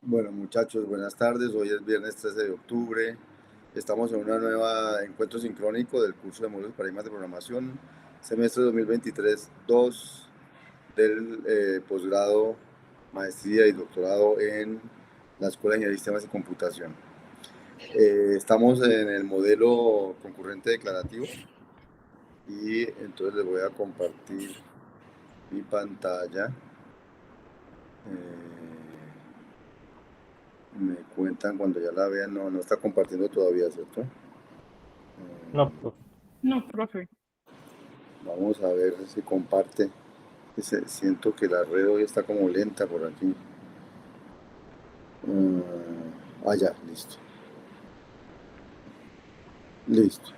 Bueno, muchachos, buenas tardes. Hoy es viernes 13 de octubre. Estamos en una nueva encuentro sincrónico del curso de módulos y paradigmas de programación, semestre 2023-2 del posgrado, maestría y doctorado en la Escuela de Ingeniería de Sistemas y Computación. Estamos en el modelo concurrente declarativo y entonces les voy a compartir mi pantalla. Me cuentan cuando ya la vean. No está compartiendo todavía, ¿cierto? No, profe. No, profe. Vamos a ver si comparte. Siento que la red hoy está como lenta por aquí. Ya, listo. Listo.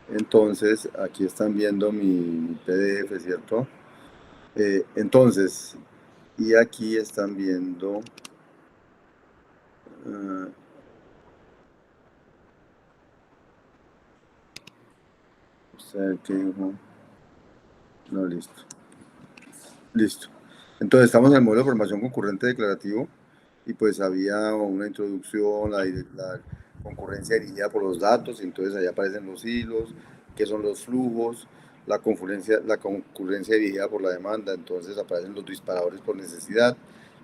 Entonces, aquí están viendo mi PDF, ¿cierto? Entonces, y aquí están viendo... ¿qué dijo? No, listo. Listo. Entonces, estamos en el modelo de formación concurrente declarativo y pues había una introducción, la concurrencia dirigida por los datos, y entonces ahí aparecen los hilos, qué son los flujos, la concurrencia dirigida por la demanda, entonces aparecen los disparadores por necesidad,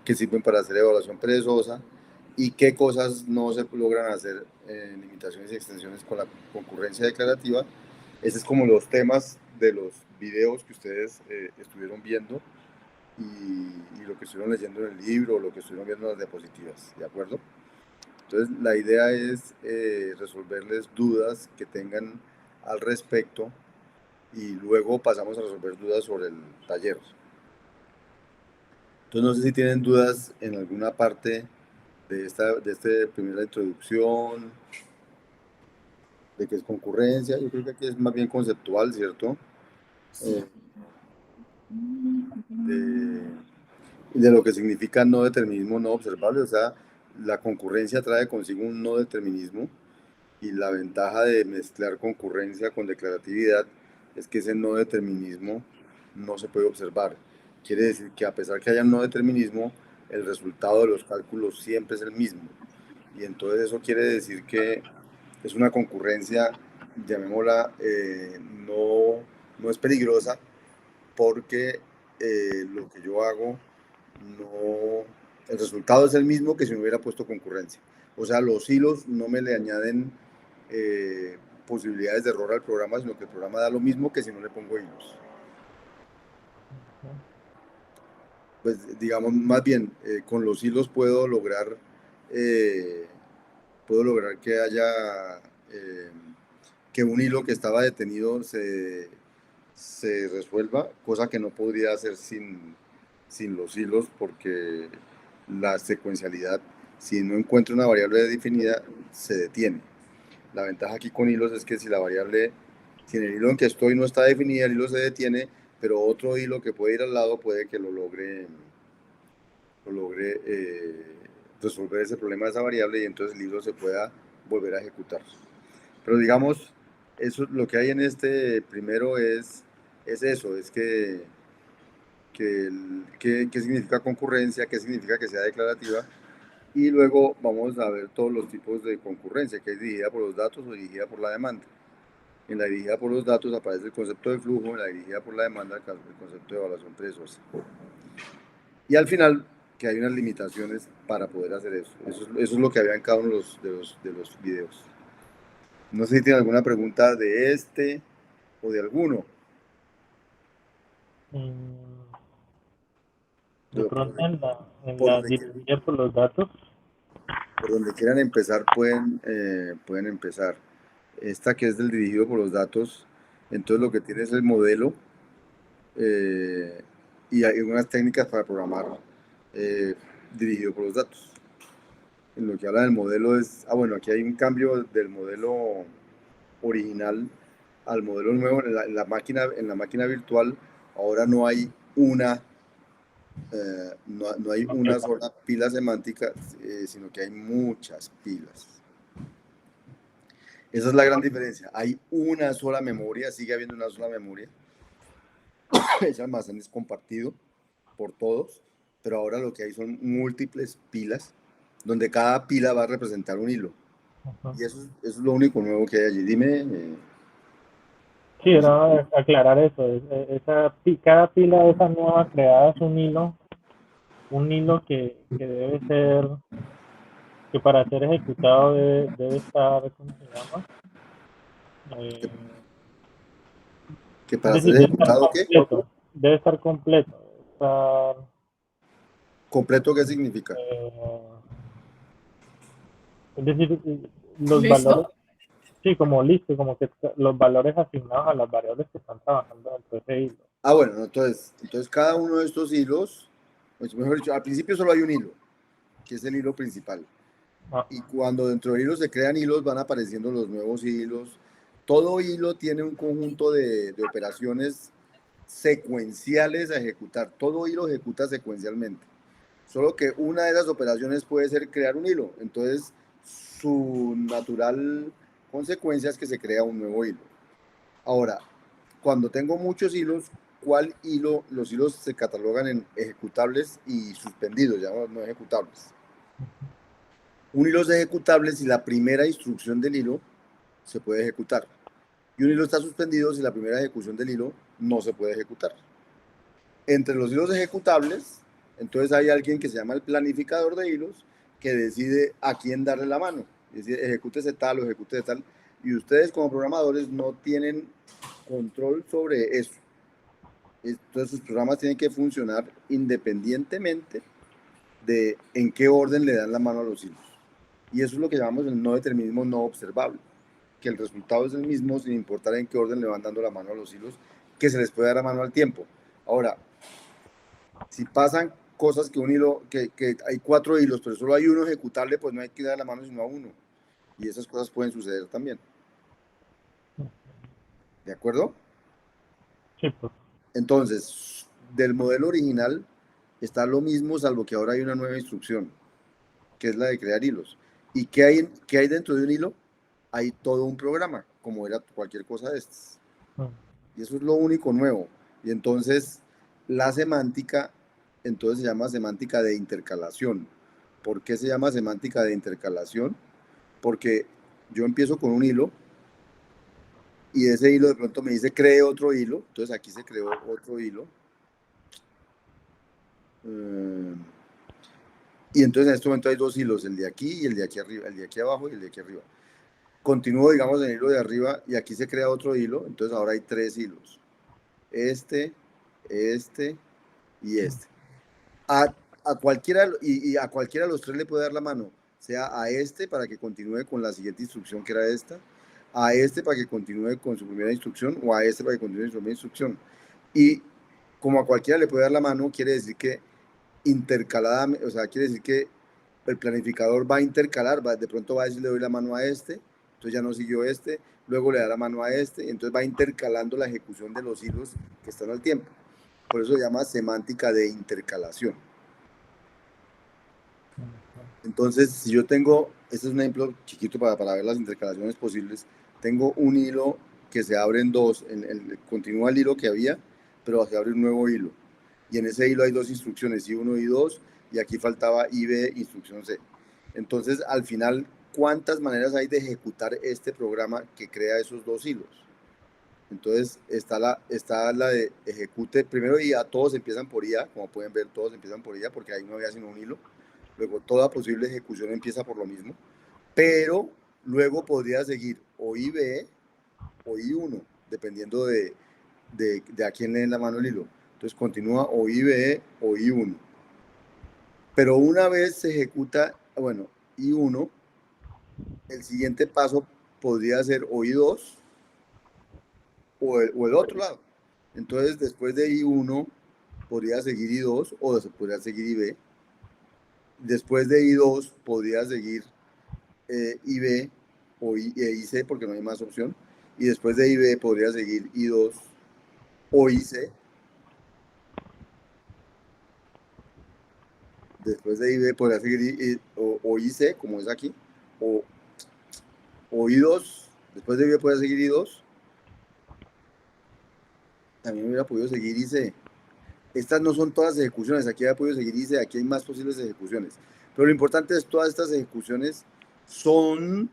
que sirven para hacer evaluación perezosa, y qué cosas no se logran hacer en limitaciones y extensiones con la concurrencia declarativa. Esos es como los temas de los videos que ustedes estuvieron viendo y lo que estuvieron leyendo en el libro, o lo que estuvieron viendo en las diapositivas, ¿de acuerdo? Entonces, la idea es resolverles dudas que tengan al respecto y luego pasamos a resolver dudas sobre el taller. Entonces, no sé si tienen dudas en alguna parte de esta primera introducción, de qué es concurrencia. Yo creo que aquí es más bien conceptual, ¿cierto? De lo que significa no determinismo no observable, o sea, la concurrencia trae consigo un no determinismo, y la ventaja de mezclar concurrencia con declaratividad es que ese no determinismo no se puede observar. Quiere decir que a pesar que haya un no determinismo, el resultado de los cálculos siempre es el mismo. Y entonces eso quiere decir que es una concurrencia, llamémosla, no es peligrosa, porque lo que yo hago, el resultado es el mismo que si no hubiera puesto concurrencia. O sea, los hilos no me le añaden posibilidades de error al programa, sino que el programa da lo mismo que si no le pongo hilos. Pues digamos, más bien, con los hilos puedo lograr que haya que un hilo que estaba detenido se resuelva, cosa que no podría hacer sin los hilos, porque la secuencialidad, si no encuentro una variable definida, se detiene. La ventaja aquí con hilos es que si en el hilo en que estoy no está definida, el hilo se detiene, pero otro hilo que puede ir al lado puede que lo logre resolver ese problema de esa variable, y entonces el hilo se pueda volver a ejecutar. Pero digamos, eso, lo que hay en este primero es eso, es qué significa concurrencia, qué significa que sea declarativa, y luego vamos a ver todos los tipos de concurrencia, que es dirigida por los datos o dirigida por la demanda. En la dirigida por los datos aparece el concepto de flujo, en la dirigida por la demanda el concepto de evaluación perezosa. Y al final, que hay unas limitaciones para poder hacer eso. Eso es lo que había en cada uno de los videos. No sé si tienen alguna pregunta de este o de alguno. De pronto en por la donde, dirigida por los datos. por donde quieran empezar, pueden empezar. Esta que es del dirigido por los datos, entonces lo que tiene es el modelo, y hay unas técnicas para programar dirigido por los datos. En lo que habla del modelo es, bueno, aquí hay un cambio del modelo original al modelo nuevo. En la máquina virtual ahora no hay no hay una sola pila semántica, sino que hay muchas pilas. Esa es la gran diferencia. Hay una sola memoria, sigue habiendo una sola memoria. Ese almacén es compartido por todos, pero ahora lo que hay son múltiples pilas donde cada pila va a representar un hilo. Ajá. Y eso es lo único nuevo que hay allí. Dime. Sí, Luis. era aclarar eso. Cada pila de esa nueva creada es un hilo que debe ser, que para ser ejecutado debe estar, ¿cómo se llama? Que, Eh, que es para ser decir, ejecutado, ¿qué? debe estar completo, debe estar, ¿Completo qué significa? eh, es decir, los valores, ¿Listo? sí, como listo, como que los valores asignados a las variables que están trabajando dentro de ese hilo. Ah, bueno, no, entonces cada uno de estos hilos, pues mejor dicho, al principio solo hay un hilo, que es el hilo principal. Ajá. Y cuando dentro del hilo se crean hilos, van apareciendo los nuevos hilos. Todo hilo tiene un conjunto de operaciones secuenciales a ejecutar. Todo hilo ejecuta secuencialmente. Solo que una de esas operaciones puede ser crear un hilo. Entonces, su natural consecuencia es que se crea un nuevo hilo. Ahora, cuando tengo muchos hilos, ¿cuál hilo? Los hilos se catalogan en ejecutables y suspendidos, ya no ejecutables. Un hilo es ejecutable si la primera instrucción del hilo se puede ejecutar. Y un hilo está suspendido si la primera ejecución del hilo no se puede ejecutar. Entre los hilos ejecutables, entonces hay alguien que se llama el planificador de hilos que decide a quién darle la mano. Es decir, ejecútese tal o ejecútese tal. Y ustedes como programadores no tienen control sobre eso. Entonces sus programas tienen que funcionar independientemente de en qué orden le dan la mano a los hilos. Y eso es lo que llamamos el no determinismo no observable, que el resultado es el mismo sin importar en qué orden le van dando la mano a los hilos, que se les puede dar la mano al tiempo. Ahora, si pasan cosas que un hilo, que hay 4 hilos, pero solo hay uno ejecutable, pues no hay que dar la mano sino a uno. Y esas cosas pueden suceder también. ¿De acuerdo? Sí, pues. Entonces, del modelo original está lo mismo, salvo que ahora hay una nueva instrucción, que es la de crear hilos. ¿Y qué hay dentro de un hilo? Hay todo un programa, como era cualquier cosa de estas. Y eso es lo único nuevo. Y entonces, la semántica, entonces se llama semántica de intercalación. ¿Por qué se llama semántica de intercalación? Porque yo empiezo con un hilo y ese hilo de pronto me dice cree otro hilo. Entonces aquí se creó otro hilo. Y entonces en este momento hay 2 hilos, el de aquí y el de aquí arriba, el de aquí abajo y el de aquí arriba. Continúo, digamos, en el hilo de arriba y aquí se crea otro hilo, entonces ahora hay 3 hilos. Este, este y este. A cualquiera, y a cualquiera de los 3 le puede dar la mano, sea a este para que continúe con la siguiente instrucción que era esta, a este para que continúe con su primera instrucción o a este para que continúe su primera instrucción. Y como a cualquiera le puede dar la mano, quiere decir que intercalada, o sea, quiere decir que el planificador va a intercalar, de pronto va a decir le doy la mano a este, entonces ya no siguió este, luego le da la mano a este, entonces va intercalando la ejecución de los hilos que están al tiempo. Por eso se llama semántica de intercalación. Entonces, si yo tengo, este es un ejemplo chiquito para ver las intercalaciones posibles, tengo un hilo que se abre en 2, continúa el hilo que había, pero se abre un nuevo hilo. Y en ese hilo hay 2 instrucciones, I1 y 2, y aquí faltaba IB, instrucción C. Entonces, al final, ¿cuántas maneras hay de ejecutar este programa que crea esos 2 hilos? Entonces, está la de ejecute, primero IA, todos empiezan por IA, como pueden ver, todos empiezan por IA, porque ahí no había sino un hilo. Luego, toda posible ejecución empieza por lo mismo, pero luego podría seguir o IB o I1, dependiendo de a quién le den la mano el hilo. Entonces, continúa o IB o I1. Pero una vez se ejecuta, bueno, I1, el siguiente paso podría ser o I2 o el otro lado. Entonces, después de I1, podría seguir I2 o se podría seguir IB. Después de I2, podría seguir IB o IC, porque no hay más opción. Y después de IB, podría seguir I2 o IC. Después de IB, podría seguir o IC, como es aquí, o, o I2. Después de IB, podría seguir I2. También hubiera podido seguir IC. Estas no son todas las ejecuciones, aquí ya podido seguir y dice, aquí hay más posibles ejecuciones. Pero lo importante es todas estas ejecuciones se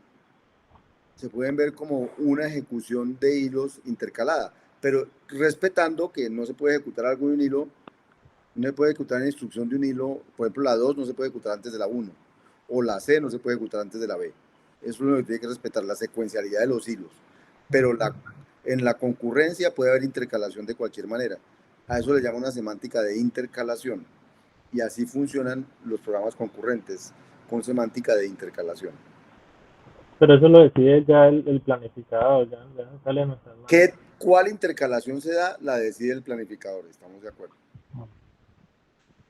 pueden ver como una ejecución de hilos intercalada, pero respetando que no se puede ejecutar algo de un hilo, no se puede ejecutar la instrucción de un hilo, por ejemplo la 2 no se puede ejecutar antes de la 1, o la C no se puede ejecutar antes de la B. Eso es lo que tiene que respetar, la secuencialidad de los hilos. Pero en la concurrencia puede haber intercalación de cualquier manera. A eso le llama una semántica de intercalación. Y así funcionan los programas concurrentes, con semántica de intercalación. Pero eso lo decide ya el planificador, ya sale a nuestras manos. ¿Cuál intercalación se da? La decide el planificador, estamos de acuerdo.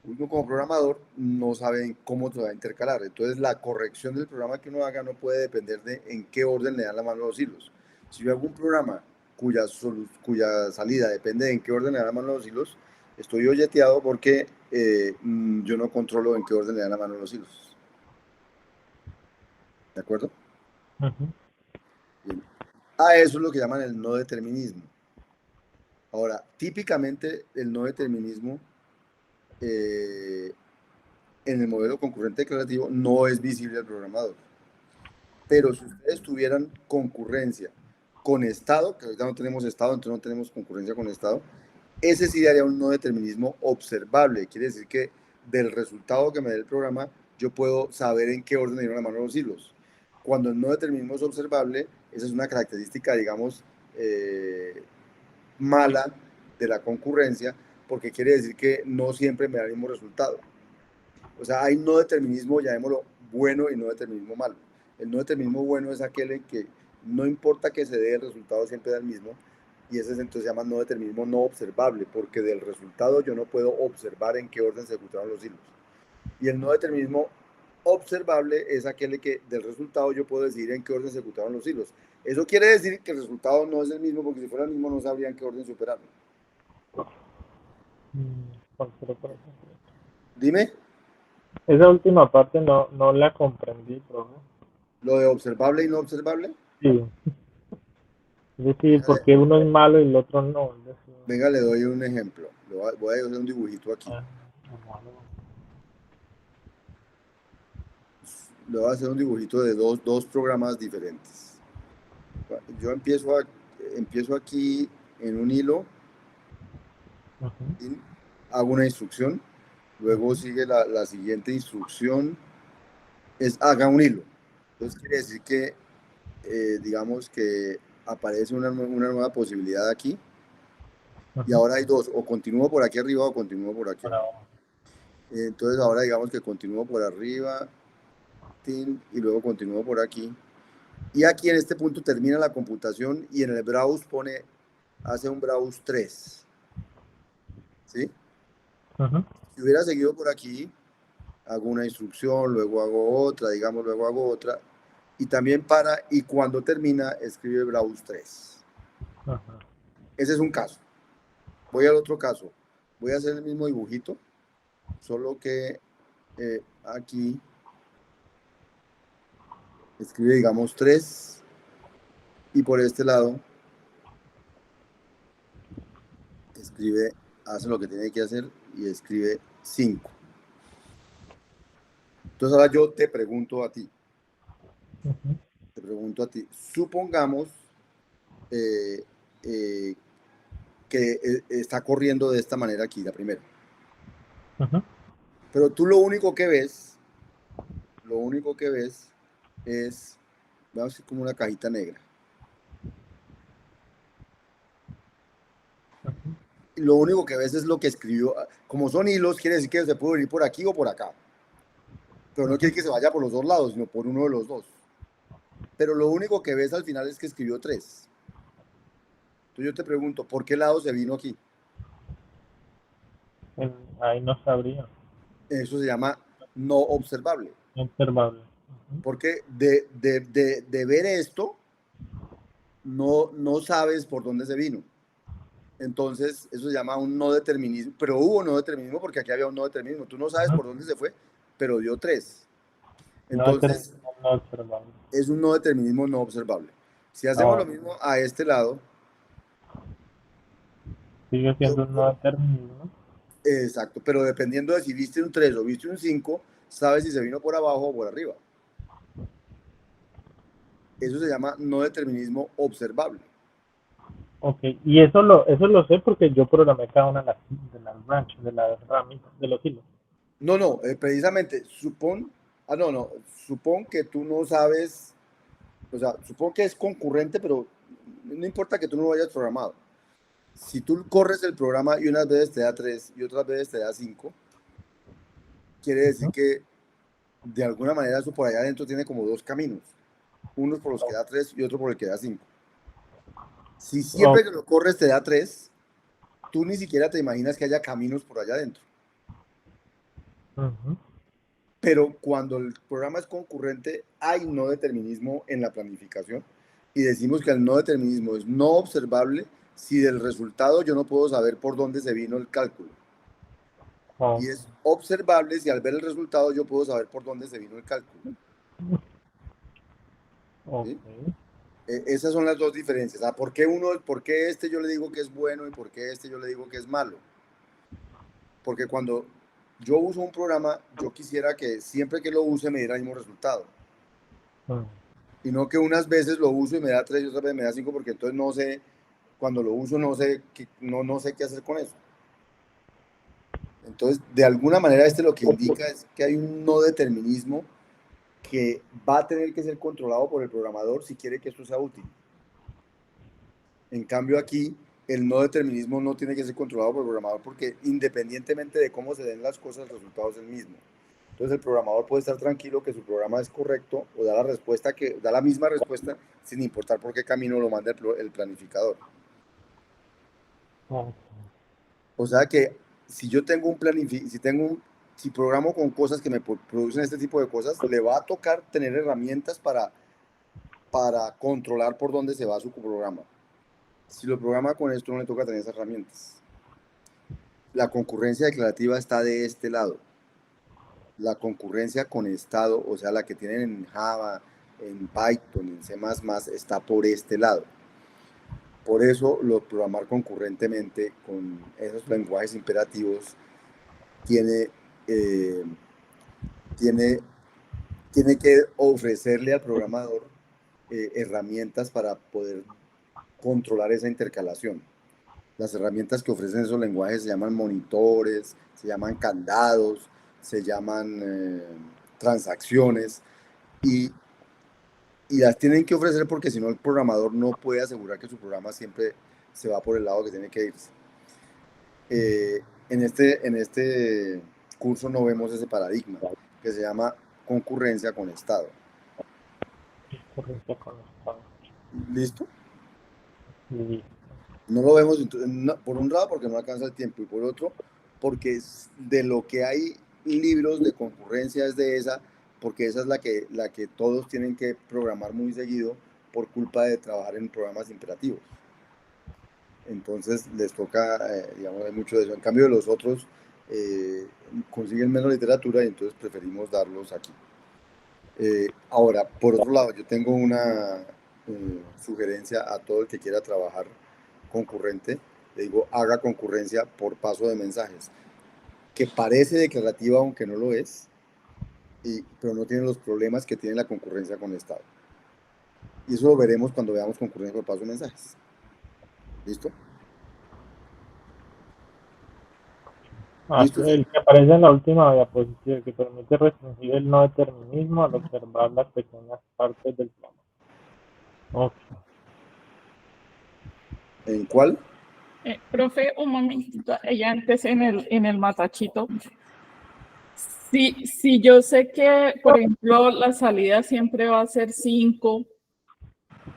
Uno como programador no sabe cómo se va a intercalar, entonces la corrección del programa que uno haga no puede depender de en qué orden le dan la mano a los hilos. Si yo hago un programa cuya salida depende de en qué orden le dan la mano a los hilos, estoy olleteado porque yo no controlo en qué orden le dan la mano a los hilos. ¿De acuerdo? Bien. A eso es lo que llaman el no determinismo. Ahora, típicamente el no determinismo en el modelo concurrente declarativo no es visible al programador. Pero si ustedes tuvieran concurrencia con estado, que ahorita no tenemos estado, entonces no tenemos concurrencia con estado, ese sí daría un no determinismo observable. Quiere decir que del resultado que me dé el programa, yo puedo saber en qué orden dieron la mano los hilos. Cuando el no determinismo es observable, esa es una característica, digamos, mala de la concurrencia, porque quiere decir que no siempre me da el mismo resultado. O sea, hay no determinismo, llamémoslo bueno, y no determinismo malo. El no determinismo bueno es aquel en que no importa que se dé, el resultado siempre da el mismo, y ese entonces se llama no determinismo no observable, porque del resultado yo no puedo observar en qué orden se ejecutaron los hilos. Y el no determinismo observable es aquel en que del resultado yo puedo decidir en qué orden se ejecutaron los hilos. Eso quiere decir que el resultado no es el mismo, porque si fuera el mismo no sabría en qué orden superarlo. Dime. Esa última parte no la comprendí, profe. Lo de observable y no observable. Sí. Es decir, ¿por qué uno es malo y el otro no? Es decir, Venga, le doy un ejemplo. Voy a hacer un dibujito aquí. Le voy a hacer un dibujito de dos programas diferentes. Yo empiezo aquí en un hilo, hago una instrucción, luego sigue la siguiente instrucción, es haga un hilo. Entonces quiere decir que, digamos que aparece una nueva posibilidad aquí, y ahora hay dos, o continúo por aquí arriba o continúo por aquí abajo. Entonces ahora digamos que continúo por arriba, y luego continúo por aquí. Y aquí en este punto termina la computación y en el browse hace un browse 3. ¿Sí? Si hubiera seguido por aquí, hago una instrucción, luego hago otra, digamos, luego hago otra, y también y cuando termina, escribe browse 3. Ese es un caso. Voy al otro caso. Voy a hacer el mismo dibujito, solo que aquí escribe, digamos, 3, y por este lado hace lo que tiene que hacer y escribe 5. Entonces ahora yo te pregunto a ti, supongamos que está corriendo de esta manera aquí, la primera. Pero tú lo único que ves es, vamos a decir, como una cajita negra. Lo único que ves es lo que escribió. Como son hilos, quiere decir que se puede venir por aquí o por acá. Pero no quiere que se vaya por los dos lados, sino por uno de los dos. Pero lo único que ves al final es que escribió 3. Entonces yo te pregunto, ¿por qué lado se vino aquí? Ahí no sabría. Eso se llama no observable. Observable. Porque de ver esto, no sabes por dónde se vino. Entonces, eso se llama un no determinismo, pero hubo no determinismo porque aquí había un no determinismo. Tú no sabes por dónde se fue, pero dio 3. Entonces, no observable. es un no determinismo no observable. Si hacemos lo mismo a este lado, sigue siendo un no determinismo. Exacto, pero dependiendo de si viste un 3 o viste un 5, sabes si se vino por abajo o por arriba. Eso se llama no determinismo observable. Ok, y eso lo sé porque yo programé cada una de las branches, de las ramitas, de los hilos. No, no, precisamente, supón que tú no sabes, o sea, supón que es concurrente, pero no importa que tú no lo hayas programado. Si tú corres el programa y unas veces te da 3 y otras veces te da 5, quiere decir Ujú. que de alguna manera eso por allá adentro tiene como dos caminos. Unos por los que da 3 y otro por el que da 5. Si siempre Ok, que lo corres te da 3, tú ni siquiera te imaginas que haya caminos por allá adentro. ujú. Pero cuando el programa es concurrente, hay no determinismo en la planificación y decimos que el no determinismo es no observable si del resultado yo no puedo saber por dónde se vino el cálculo. Ok, Y es observable si al ver el resultado yo puedo saber por dónde se vino el cálculo. ok, ¿Sí? Esas son las dos diferencias. ¿Por qué este yo le digo que es bueno y por qué este yo le digo que es malo? Porque cuando yo uso un programa, yo quisiera que siempre que lo use me diera el mismo resultado. mm, Y no que unas veces lo uso y me da 3 y otras veces me da 5 porque entonces no sé, cuando lo uso no sé qué hacer con eso. Entonces, de alguna manera, lo que indica es que hay un no determinismo que va a tener que ser controlado por el programador si quiere que esto sea útil. En cambio, aquí el no determinismo no tiene que ser controlado por el programador porque independientemente de cómo se den las cosas, el resultado es el mismo. Entonces, el programador puede estar tranquilo que su programa es correcto o da la misma respuesta sin importar por qué camino lo manda el planificador. ok, O sea que si yo tengo si programo con cosas que me producen este tipo de cosas, le va a tocar tener herramientas para controlar por dónde se va su programa. Si lo programa con esto, no le toca tener esas herramientas. La concurrencia declarativa está de este lado. La concurrencia con estado, o sea, la que tienen en Java, en Python, en C++, está por este lado. Por eso, programar concurrentemente con esos lenguajes imperativos tiene, eh, tiene, tiene que ofrecerle al programador herramientas para poder controlar esa intercalación. Las herramientas que ofrecen esos lenguajes se llaman monitores, se llaman candados, se llaman transacciones y, y las tienen que ofrecer porque si no el programador no puede asegurar que su programa siempre se va por el lado que tiene que irse. En este curso no vemos ese paradigma que se llama concurrencia con estado. correcto con estado. ¿Listo? Y No lo vemos por un lado porque no alcanza el tiempo y por otro porque de lo que hay libros de concurrencia es de esa, porque esa es la que todos tienen que programar muy seguido por culpa de trabajar en programas imperativos. Entonces les toca, digamos, hay mucho de eso. En cambio de los otros consiguen menos literatura y entonces preferimos darlos aquí. Ahora, por otro lado, yo tengo una sugerencia a todo el que quiera trabajar concurrente. Le digo, haga concurrencia por paso de mensajes, que parece declarativa aunque no lo es, pero no tiene los problemas que tiene la concurrencia con estado. Y eso lo veremos cuando veamos concurrencia por paso de mensajes. ¿Listo? ¿Listo? el que aparece en la última diapositiva, que permite restringir el no determinismo al observar las pequeñas partes del plano. Ok. ¿En cuál? Profe, un momentito, ella antes en el matachito. Si yo sé que, por ejemplo, la salida siempre va a ser 5,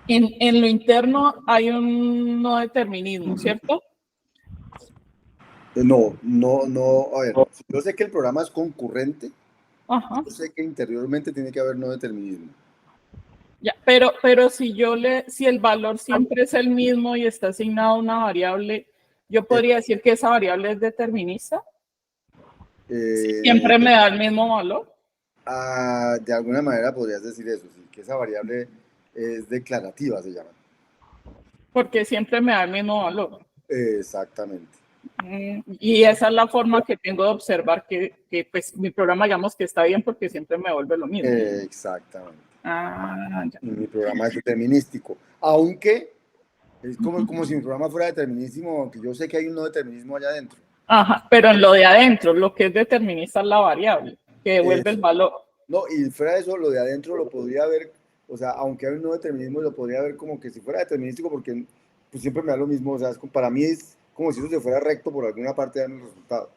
en lo interno hay un no determinismo, ¿cierto? No, a ver, si yo sé que el programa es concurrente, Ajá. yo sé que interiormente tiene que haber no determinismo. Ya, pero si el valor siempre es el mismo y está asignado a una variable, yo Eh, podría decir que esa variable es determinista. Si eh, siempre me da el mismo valor. de alguna manera podrías decir eso, sí, que esa variable es declarativa, se llama. Porque siempre me da el mismo valor. Exactamente. Y esa es la forma que tengo de observar que pues mi programa, digamos que está bien porque siempre me vuelve lo mismo. Exactamente. Ya. Mi programa es determinístico, aunque es como si mi programa fuera determinísimo, aunque yo sé que hay un no determinismo allá adentro. Ajá, pero en lo de adentro, lo que es determinista es la variable, que devuelve el valor. No, y fuera de eso, lo de adentro lo podría ver, o sea, aunque hay un no determinismo, lo podría ver como que si fuera determinístico, porque pues, siempre me da lo mismo, o sea, para mí es como si eso se fuera recto por alguna parte de el resultado.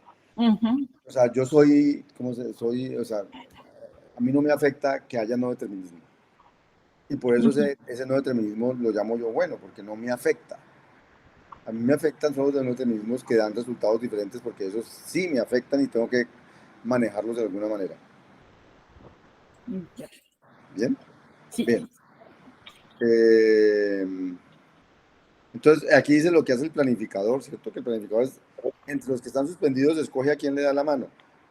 O sea, yo soy, o sea, a mí no me afecta que haya no determinismo. Y por eso ese no determinismo lo llamo yo bueno, porque no me afecta. A mí me afectan solo los no determinismos que dan resultados diferentes, porque esos sí me afectan y tengo que manejarlos de alguna manera. ¿Bien? Sí. Bien. Entonces, aquí dice lo que hace el planificador, ¿cierto? Que el planificador es, entre los que están suspendidos, escoge a quién le da la mano.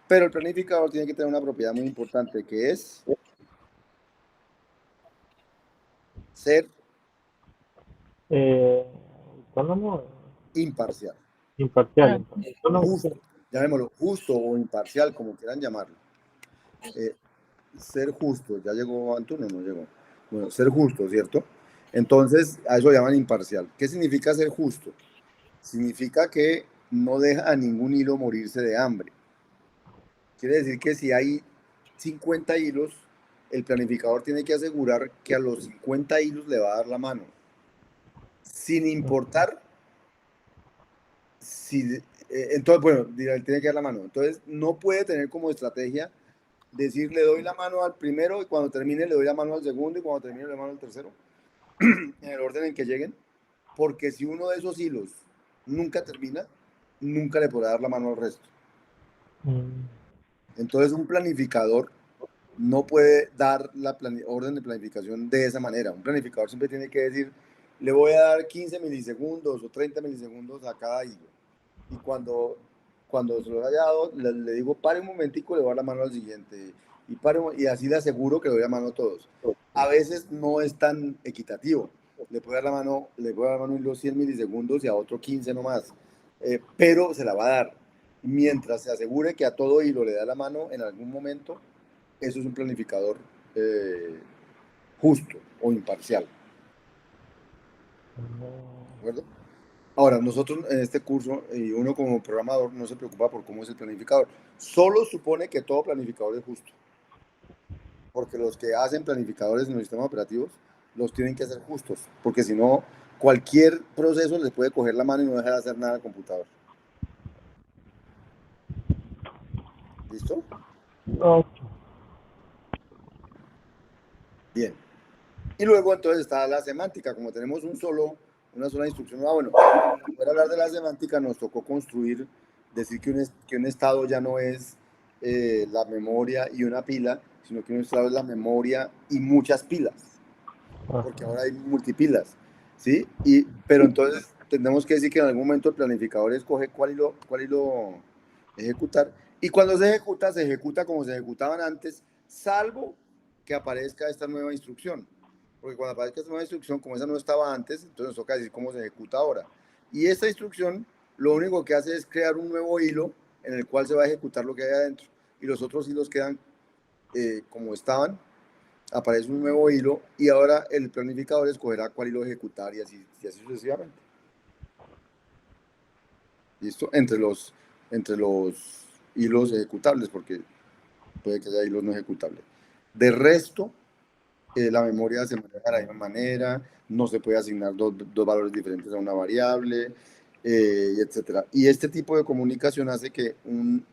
Pero el planificador tiene que tener una propiedad muy importante, que es ser Autónomo, imparcial. imparcial. Justo, llamémoslo justo o imparcial, como quieran llamarlo. Ser justo, ya llegó Antonio, no llegó. Bueno, ser justo, ¿cierto? Entonces, a eso lo llaman imparcial. ¿Qué significa ser justo? Significa que no deja a ningún hilo morirse de hambre. Quiere decir que si hay 50 hilos, el planificador tiene que asegurar que a los 50 hilos le va a dar la mano, sin importar si... entonces, bueno, tiene que dar la mano. Entonces, no puede tener como estrategia decir, le doy la mano al primero y cuando termine le doy la mano al segundo y cuando termine le doy la mano al tercero, en el orden en que lleguen, porque si uno de esos hilos nunca termina, nunca le podrá dar la mano al resto. Entonces, un planificador no puede dar la orden de planificación de esa manera. Un planificador siempre tiene que decir, le voy a dar 15 milisegundos o 30 milisegundos a cada hilo. Y cuando se lo haya dado, le digo, pare un momentico, le voy a dar la mano al siguiente. Y así le aseguro que le doy la mano a todos. A veces no es tan equitativo. Le puedo dar la mano en los 100 milisegundos y a otro 15 nomás. Pero se la va a dar. Mientras se asegure que a todo hilo le da la mano en algún momento, eso es un planificador justo o imparcial. ¿De acuerdo? Ahora, nosotros en este curso, y uno como programador no se preocupa por cómo es el planificador. Solo supone que todo planificador es justo. Porque los que hacen planificadores en los sistemas operativos los tienen que hacer justos. Porque si no, cualquier proceso les puede coger la mano y no dejar de hacer nada al computador. ¿Listo? Okay. Bien. Y luego entonces está la semántica. Como tenemos una sola instrucción. Bueno, para poder hablar de la semántica nos tocó construir, decir que un estado ya no es la memoria y una pila, sino que un estado es la memoria y muchas pilas. Porque ahora hay multipilas. ¿Sí? Pero entonces tenemos que decir que en algún momento el planificador escoge cuál hilo ejecutar. Y cuando se ejecuta como se ejecutaban antes, salvo que aparezca esta nueva instrucción. Porque cuando aparezca esta nueva instrucción, como esa no estaba antes, entonces nos toca decir cómo se ejecuta ahora. Y esta instrucción lo único que hace es crear un nuevo hilo en el cual se va a ejecutar lo que hay adentro. Y los otros hilos quedan como estaban. Aparece un nuevo hilo y ahora el planificador escogerá cuál hilo ejecutar y así sucesivamente. ¿Listo? Entre los hilos ejecutables, porque puede que haya hilos no ejecutables. De resto, la memoria se maneja de la misma manera, no se puede asignar dos valores diferentes a una variable, etc. Y este tipo de comunicación hace que un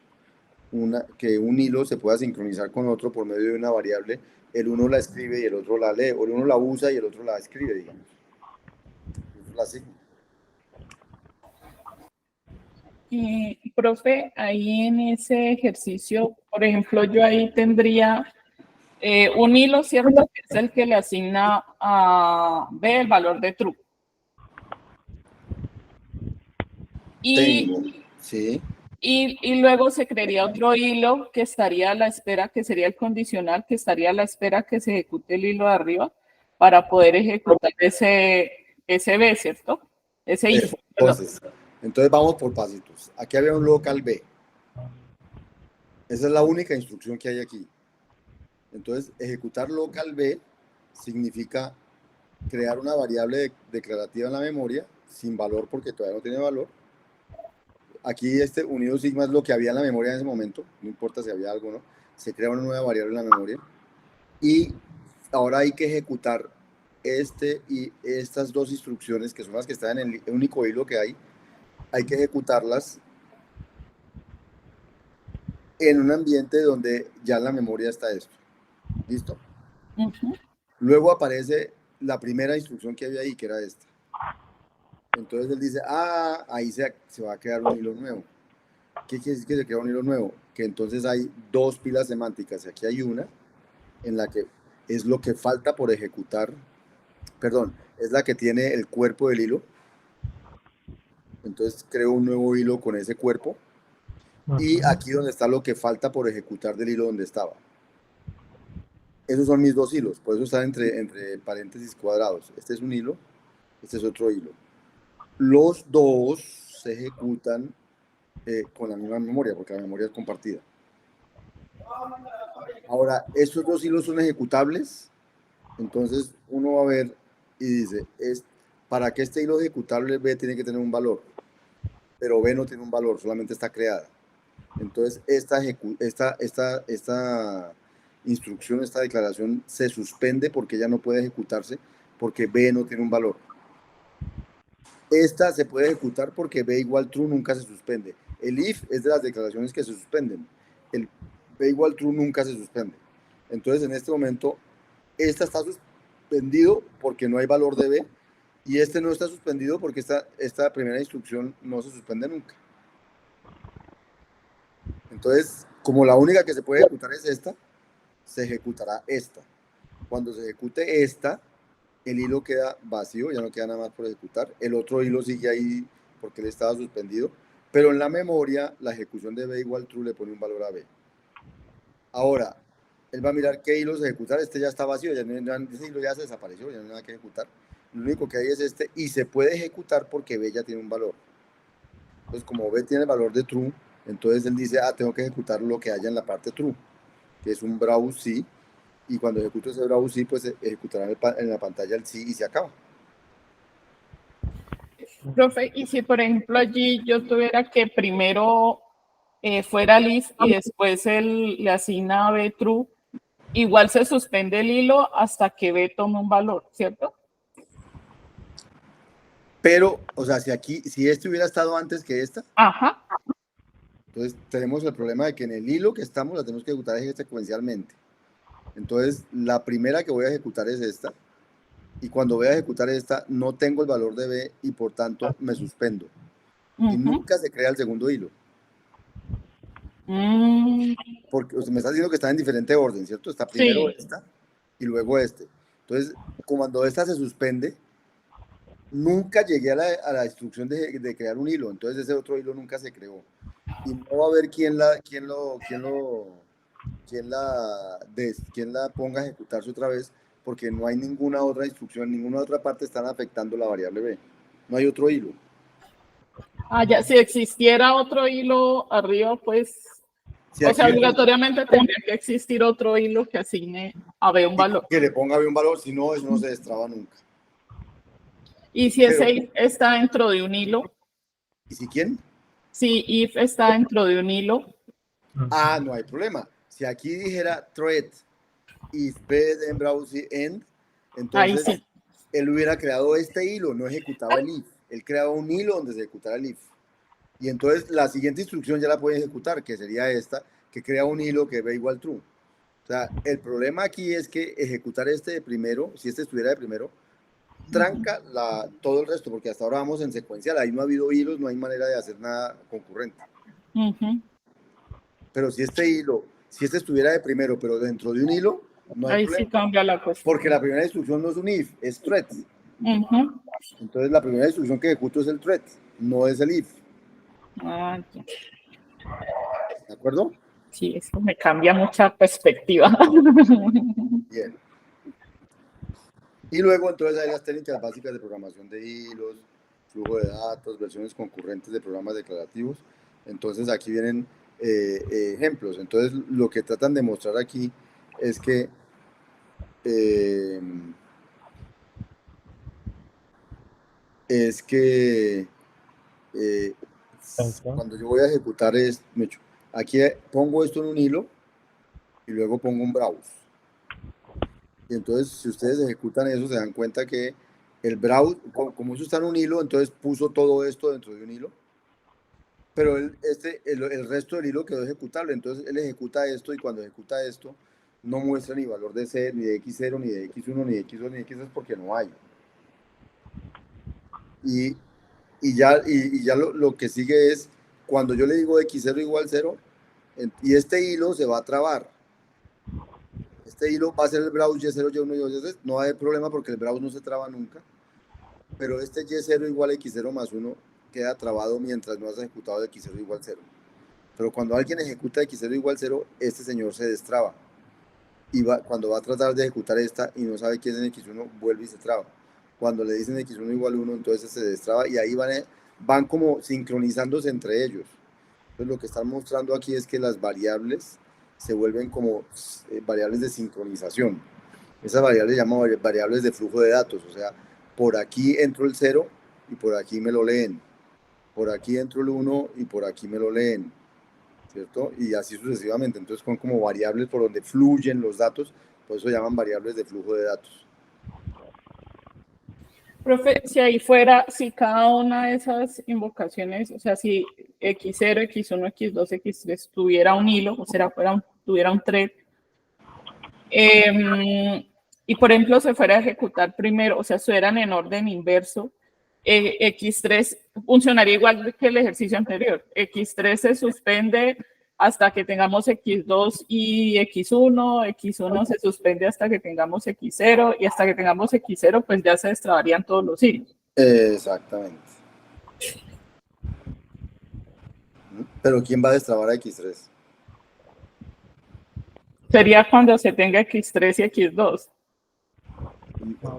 hilo se pueda sincronizar con otro por medio de una variable. El uno la escribe y el otro la lee, o el uno la usa y el otro la escribe, digamos. Eso la asigna. Profe, ahí en ese ejercicio, por ejemplo, yo ahí tendría un hilo, ¿cierto? Que es el que le asigna a B el valor de true. Sí. Y luego se crearía otro hilo que estaría a la espera, que sería el condicional, que estaría a la espera que se ejecute el hilo de arriba para poder ejecutar ese B, ¿cierto? Ese hilo. Entonces, Entonces vamos por pasitos. Aquí había un local B. Esa es la única instrucción que hay aquí. Entonces, ejecutar local B significa crear una variable declarativa en la memoria sin valor porque todavía no tiene valor. Aquí este unido sigma es lo que había en la memoria en ese momento, no importa si había algo o no. Se crea una nueva variable en la memoria. Y ahora hay que ejecutar y estas dos instrucciones, que son las que están en el único hilo que hay que ejecutarlas en un ambiente donde ya en la memoria está esto. ¿Listo? Luego aparece la primera instrucción que había ahí, que era esta. Entonces él dice, ahí se va a crear un hilo nuevo. ¿Qué quiere decir que se crea un hilo nuevo? Que entonces hay dos pilas semánticas. Aquí hay una en la que es lo que falta por ejecutar, perdón, es la que tiene el cuerpo del hilo. Entonces creo un nuevo hilo con ese cuerpo. Y aquí donde está lo que falta por ejecutar del hilo donde estaba. Esos son mis dos hilos, por eso están entre paréntesis cuadrados. Este es un hilo, este es otro hilo. Los dos se ejecutan con la misma memoria, porque la memoria es compartida. Ahora, estos dos hilos son ejecutables, entonces uno va a ver y dice, para que este hilo ejecutable B tiene que tener un valor, pero B no tiene un valor, solamente está creada. Entonces, esta instrucción, esta declaración se suspende porque ya no puede ejecutarse porque B no tiene un valor. Esta se puede ejecutar porque B igual true nunca se suspende. El if es de las declaraciones que se suspenden. El B igual true nunca se suspende. Entonces, en este momento, esta está suspendido porque no hay valor de B y este no está suspendido porque esta primera instrucción no se suspende nunca. Entonces, como la única que se puede ejecutar es esta, se ejecutará esta. Cuando se ejecute esta, el hilo queda vacío, ya no queda nada más por ejecutar. El otro hilo sigue ahí porque él estaba suspendido, pero en la memoria la ejecución de B igual true le pone un valor a B. Ahora, él va a mirar qué hilos ejecutar. Este ya está vacío, ese hilo ya se desapareció, ya no hay nada que ejecutar. Lo único que hay es este y se puede ejecutar porque B ya tiene un valor. Entonces, como B tiene el valor de true, entonces él dice, tengo que ejecutar lo que haya en la parte true, que es un browse sí, y cuando ejecuto ese browse sí, pues ejecutará en la pantalla el sí y se acaba. Profe, y si por ejemplo allí yo tuviera que primero fuera list y después le asigna a B true, igual se suspende el hilo hasta que B tome un valor, ¿cierto? Pero, o sea, si este hubiera estado antes que esta, ajá, entonces tenemos el problema de que en el hilo que estamos la tenemos que ejecutar secuencialmente. Entonces, la primera que voy a ejecutar es esta, y cuando voy a ejecutar esta, no tengo el valor de B y por tanto me suspendo. Y nunca se crea el segundo hilo. Porque me está diciendo que están en diferente orden, ¿cierto? Está primero esta y luego este. Entonces, cuando esta se suspende, nunca llegué a la instrucción de crear un hilo. Entonces, ese otro hilo nunca se creó. Y no va a haber quién la ponga a ejecutarse otra vez, porque no hay ninguna otra instrucción, ninguna otra parte están afectando la variable B. No hay otro hilo. Ya, si existiera otro hilo arriba, pues, obligatoriamente tendría que existir otro hilo que asigne a B un valor. Que le ponga B un valor, si no, eso no se destraba nunca. ¿Y si ese está dentro de un hilo? ¿Y si quién? Si if está dentro de un hilo. No hay problema. Si aquí dijera thread if B then browse end, entonces él hubiera creado este hilo, no ejecutaba el if. Él creaba un hilo donde se ejecutara el if. Y entonces la siguiente instrucción ya la puede ejecutar, que sería esta, que crea un hilo que B igual true. O sea, el problema aquí es que ejecutar este de primero, si este estuviera de primero, tranca todo el resto, porque hasta ahora vamos en secuencial, ahí no ha habido hilos, no hay manera de hacer nada concurrente. Pero si este estuviera de primero, pero dentro de un hilo, no hay problema. Ahí sí cambia la cuestión. Porque la primera instrucción no es un if, es thread. Entonces la primera instrucción que ejecuto es el thread, no es el if. ¿De acuerdo? Sí, eso me cambia mucha perspectiva. Bien. Y luego entonces hay las técnicas básicas de programación de hilos, flujo de datos, versiones concurrentes de programas declarativos. Entonces aquí vienen ejemplos. Entonces lo que tratan de mostrar aquí es que cuando yo voy a ejecutar aquí pongo esto en un hilo y luego pongo un browse. Y entonces si ustedes ejecutan eso se dan cuenta que el browse, como eso está en un hilo, entonces puso todo esto dentro de un hilo, pero el resto del hilo quedó ejecutable. Entonces él ejecuta esto y cuando ejecuta esto no muestra ni valor de C, ni de X0, ni de X1, ni de X2, ni de X3 porque no hay. Y ya lo que sigue es, cuando yo le digo X0 igual 0, y este hilo se va a trabar. Este hilo va a ser el browse Y0, Y1, Y2, no hay problema porque el browse no se traba nunca, pero este Y0 igual X0 más 1 queda trabado mientras no has ejecutado X0 igual 0. Pero cuando alguien ejecuta X0 igual 0, este señor se destraba. Y cuando va a tratar de ejecutar esta y no sabe qué es en X1, vuelve y se traba. Cuando le dicen X1 igual 1, entonces se destraba y ahí van como sincronizándose entre ellos. Entonces lo que están mostrando aquí es que las variables se vuelven como variables de sincronización. Esas variables se llaman variables de flujo de datos. O sea, por aquí entró el 0 y por aquí me lo leen. Por aquí entró el 1 y por aquí me lo leen. ¿Cierto? Y así sucesivamente. Entonces son como variables por donde fluyen los datos, por eso llaman variables de flujo de datos. Profe, si ahí fuera, si cada una de esas invocaciones, o sea, si X0, X1, X2, X3 tuviera un hilo, o sea, tuviera un thread, y por ejemplo se fuera a ejecutar primero, o sea, estuvieran en orden inverso, X3 funcionaría igual que el ejercicio anterior. X3 se suspende hasta que tengamos X2 y X1, X1 se suspende hasta que tengamos X0 y hasta que tengamos X0 pues ya se destrabarían todos los hilos. Exactamente. Pero ¿quién va a destrabar a X3? Sería cuando se tenga X3 y X2.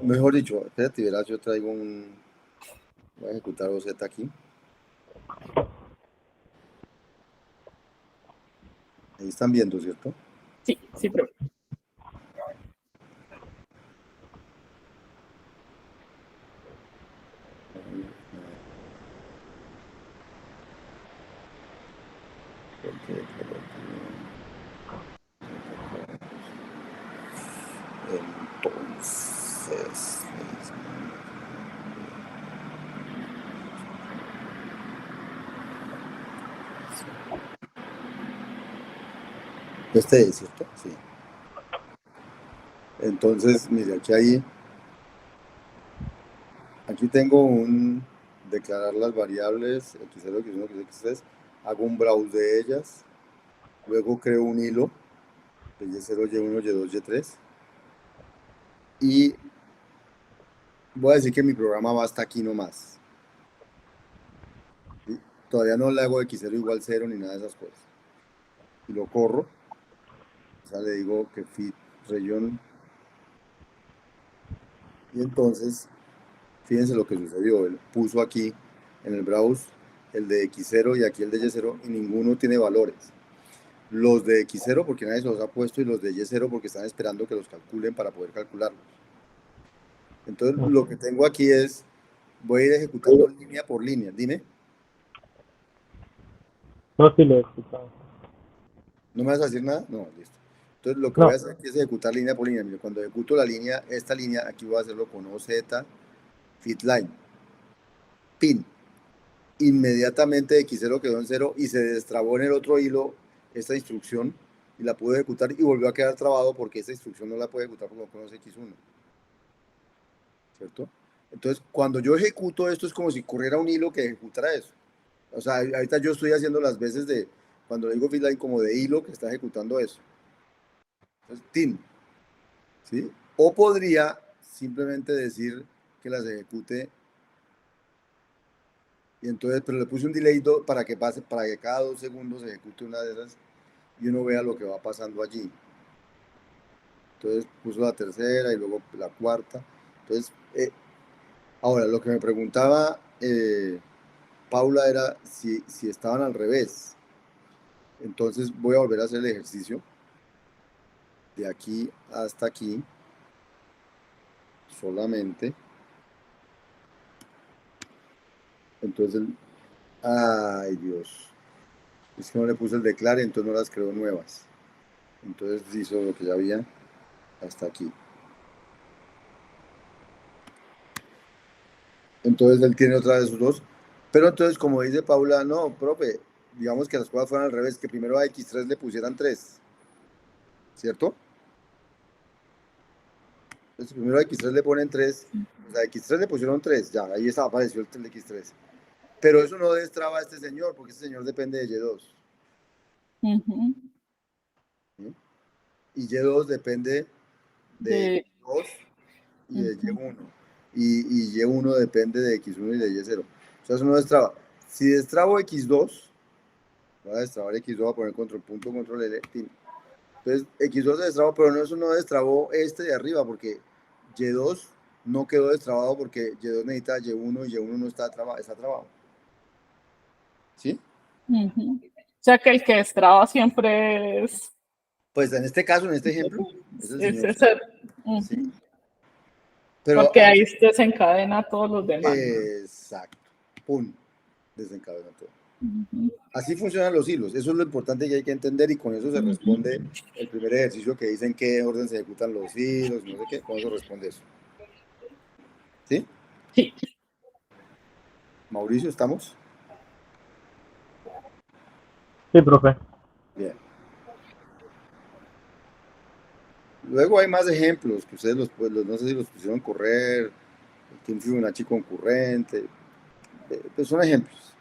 Mejor dicho, espérate, verás, yo traigo voy a ejecutar OZ aquí. Ahí están viendo, ¿cierto? Sí, sí, profe. Entonces, este es, ¿cierto? Sí. Entonces, mire, aquí tengo declarar las variables X0, X1, X3, hago un browse de ellas, luego creo un hilo de Y0, Y1, Y2, Y3 y voy a decir que mi programa va hasta aquí nomás. ¿Sí? Todavía no le hago X0 igual 0 ni nada de esas cosas. Y lo corro, o sea, le digo que fit region y entonces fíjense lo que sucedió, él puso aquí en el browse el de X0 y aquí el de Y0 y ninguno tiene valores. Los de X0 porque nadie se los ha puesto y los de Y0 porque están esperando que los calculen para poder calcularlos. Entonces lo que tengo aquí es, voy a ir ejecutando línea por línea, dime. No, sí lo he escuchado. ¿No me vas a decir nada? No, listo. Entonces lo que voy a hacer aquí es ejecutar línea por línea. Mire, cuando ejecuto la línea, esta línea, aquí voy a hacerlo con OZ, fitline, pin. Inmediatamente X0 quedó en 0 y se destrabó en el otro hilo esta instrucción y la pude ejecutar y volvió a quedar trabado porque esta instrucción no la puede ejecutar porque no conoce X1. ¿Cierto? Entonces, cuando yo ejecuto esto es como si corriera un hilo que ejecutara eso. O sea, ahorita yo estoy haciendo las veces de, cuando le digo fitline, como de hilo que está ejecutando eso. Entonces, tin. ¿Sí? O podría simplemente decir que las ejecute y entonces, pero le puse un delay para que pase, para que cada 2 segundos ejecute una de esas y uno vea lo que va pasando allí. Entonces puso la tercera y luego la cuarta. Entonces, ahora lo que me preguntaba Paula era si estaban al revés. Entonces voy a volver a hacer el ejercicio de aquí hasta aquí solamente. Entonces, ay Dios, es que no le puse el declare, entonces no las creo nuevas. Entonces hizo lo que ya había hasta aquí. Entonces él tiene otra de sus dos. Pero entonces, como dice Paula, no, profe, digamos que las cosas fueran al revés, que primero a X3 le pusieran 3, ¿cierto? Entonces primero a X3 le ponen 3, o sea, a X3 le pusieron 3, ya, ahí está, apareció el 3 de X3. Pero eso no destraba a este señor, porque este señor depende de Y2. Ujú. ¿Sí? Y Y2 depende de De, X2 y de ujú. Y1. Y Y1 depende de X1 y de Y0. O sea, eso no destraba. Si destrabo X2, voy a destrabar X2, voy a poner control punto, control L, tin. Entonces, X2 se destrabó, pero eso no destrabó este de arriba, porque Y2 no quedó destrabado porque Y2 necesita Y1 y Y1 no está trabado. ¿Sí? Ujú. O sea que el que destraba siempre es, Pues en este caso, en este ejemplo, es el es señor. ese. Sí. Ujú. Pero Porque ahí desencadena a todos los demás. exacto. Pum. Desencadena todo. Ujú. Así funcionan los hilos. Eso es lo importante que hay que entender y con eso se responde el primer ejercicio que dice en qué orden se ejecutan los hilos, no sé qué. Con eso responde eso. ¿Sí? Sí. Mauricio, ¿estamos? Sí, profe. Bien. Luego hay más ejemplos que ustedes no sé si los pusieron a correr, que un Fibonacci concurrente, pues son ejemplos.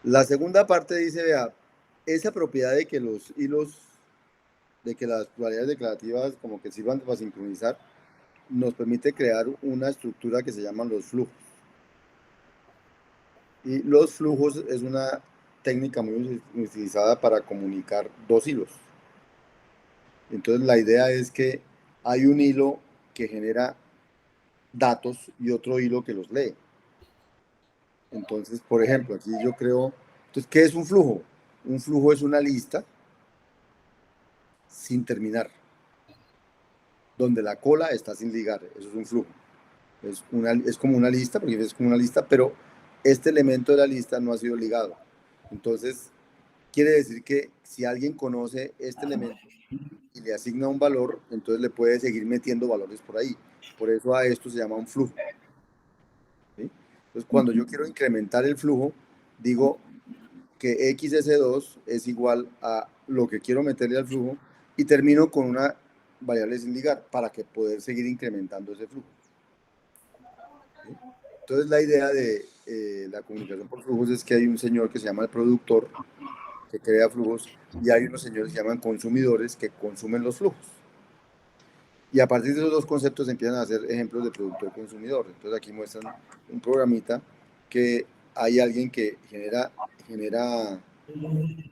La segunda parte dice, vea, esa propiedad de que los hilos, de que las probabilidades declarativas como que sirvan para sincronizar, nos permite crear una estructura que se llaman los flujos. Y los flujos es una técnica muy utilizada para comunicar dos hilos. Entonces la idea es que hay un hilo que genera datos y otro hilo que los lee. Entonces, por ejemplo, aquí yo creo, entonces, ¿qué es un flujo? Un flujo es una lista sin terminar, donde la cola está sin ligar, eso es un flujo. Es como una lista, porque es como una lista, pero este elemento de la lista no ha sido ligado. Entonces, quiere decir que si alguien conoce este elemento y le asigna un valor, entonces le puede seguir metiendo valores por ahí. Por eso a esto se llama un flujo. ¿Sí? Entonces, cuando yo quiero incrementar el flujo, digo que XS2 es igual a lo que quiero meterle al flujo y termino con una variable sin ligar para que poder seguir incrementando ese flujo. ¿Sí? Entonces la idea de la comunicación por flujos es que hay un señor que se llama el productor que crea flujos y hay unos señores que se llaman consumidores que consumen los flujos. Y a partir de esos dos conceptos empiezan a hacer ejemplos de productor-consumidor. Entonces aquí muestran un programita que hay alguien que genera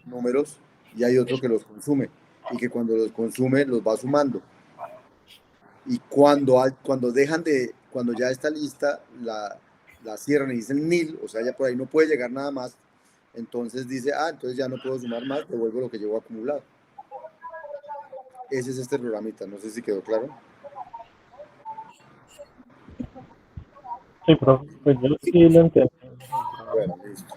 números y hay otro que los consume y que cuando los consume los va sumando. Y cuando dejan cuando ya está lista, la cierran y dicen nil, o sea, ya por ahí no puede llegar nada más, entonces dice, entonces ya no puedo sumar más, devuelvo lo que llevo acumulado. Ese es este programita, no sé si quedó claro. Sí, profe. Pues yo sí lo entiendo. Bueno, listo.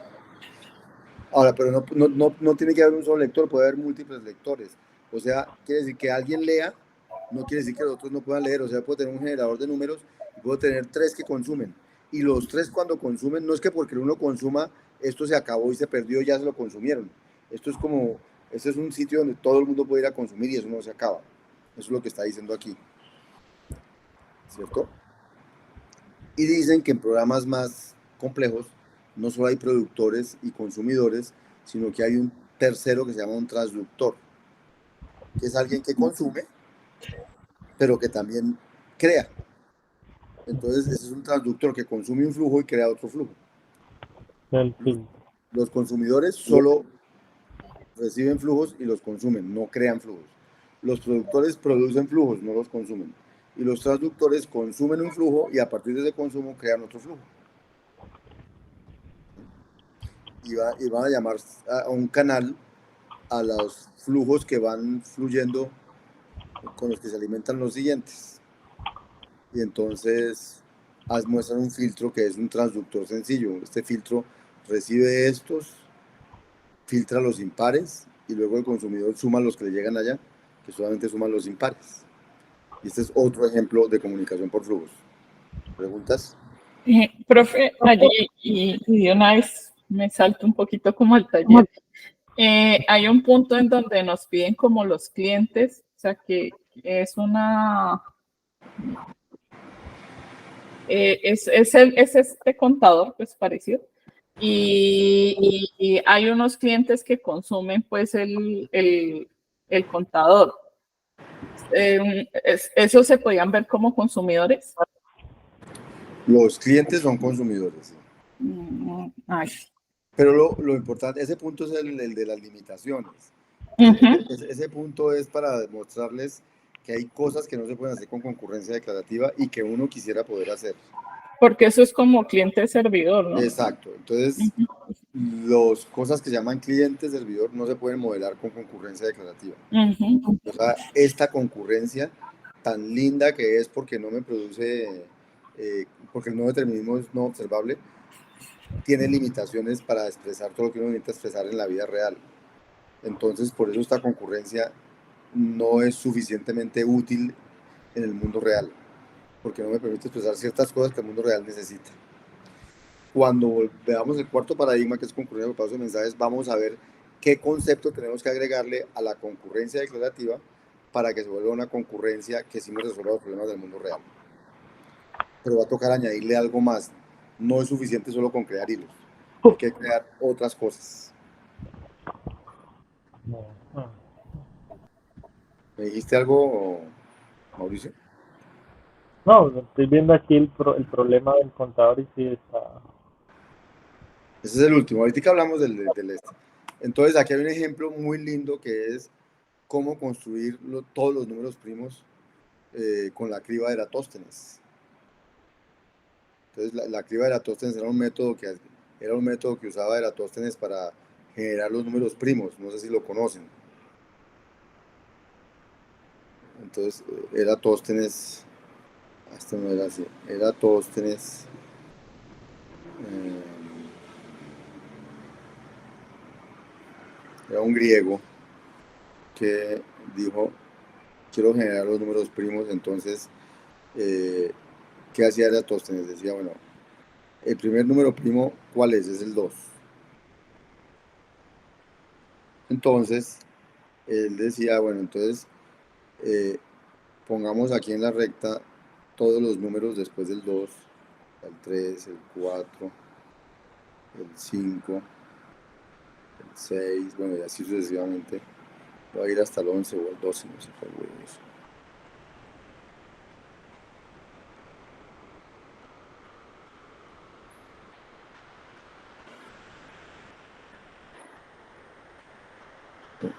Ahora, pero no tiene que haber un solo lector, puede haber múltiples lectores. O sea, quiere decir que alguien lea, no quiere decir que los otros no puedan leer. O sea, puedo tener un generador de números y puedo tener 3 que consumen. Y los 3 cuando consumen, no es que porque el uno consuma, esto se acabó y se perdió, ya se lo consumieron. Esto es como, este es un sitio donde todo el mundo puede ir a consumir y eso no se acaba. Eso es lo que está diciendo aquí. ¿Cierto? Y dicen que en programas más complejos no solo hay productores y consumidores, sino que hay un tercero que se llama un transductor, que es alguien que consume, pero que también crea. Entonces, ese es un transductor que consume un flujo y crea otro flujo. Del sí. Los consumidores solo reciben flujos y los consumen, no crean flujos. Los productores producen flujos, no los consumen. Y los transductores consumen un flujo y a partir de ese consumo crean otro flujo. y van a llamar a un canal a los flujos que van fluyendo con los que se alimentan los siguientes. Y entonces muestran un filtro que es un transductor sencillo. Este filtro recibe estos, filtra los impares y luego el consumidor suma los que le llegan allá, que solamente suman los impares. Y este es otro ejemplo de comunicación por flujos. ¿Preguntas? Profe, allí y de una vez me salto un poquito como al taller. Hay un punto en donde nos piden como los clientes, o sea que es una... es este contador, pues parecido. Y hay unos clientes que consumen pues el contador. ¿Eso se podían ver como consumidores? Los clientes son consumidores. ¿Sí? Ay. Pero lo importante, ese punto es el de las limitaciones. Ese punto es para demostrarles que hay cosas que no se pueden hacer con concurrencia declarativa y que uno quisiera poder hacer. Porque eso es como cliente-servidor, ¿no? Exacto. Entonces, las cosas que se llaman cliente-servidor no se pueden modelar con concurrencia declarativa. O sea, esta concurrencia tan linda que es porque no me produce, porque el no determinismo es no observable, tiene limitaciones para expresar todo lo que uno necesita expresar en la vida real. Entonces, por eso esta concurrencia no es suficientemente útil en el mundo real, porque no me permite expresar ciertas cosas que el mundo real necesita. Cuando veamos el cuarto paradigma, que es concurrencia por pasos de mensajes, vamos a ver qué concepto tenemos que agregarle a la concurrencia declarativa para que se vuelva una concurrencia que sí me resuelva los problemas del mundo real. Pero va a tocar añadirle algo más. No es suficiente solo con crear hilos. Hay que crear otras cosas. ¿Me dijiste algo, Mauricio? No, estoy viendo aquí el problema del contador y sí está... Ese es el último. Ahorita hablamos del este. Entonces, aquí hay un ejemplo muy lindo que es cómo construir todos los números primos con la criba de Eratóstenes. Entonces, la criba de Eratóstenes era un método que usaba Eratóstenes para generar los números primos. No sé si lo conocen. Entonces, Eratóstenes, esto no era así, Eratóstenes, era un griego que dijo, quiero generar los números primos. Entonces, ¿qué hacía Eratóstenes? Decía, bueno, el primer número primo, ¿cuál es? Es el 2. Entonces, él decía, bueno, entonces, pongamos aquí en la recta todos los números después del 2, el 3, el 4, el 5, el 6, bueno, y así sucesivamente. Va a ir hasta el 11 o el 12, no sé cuál es eso.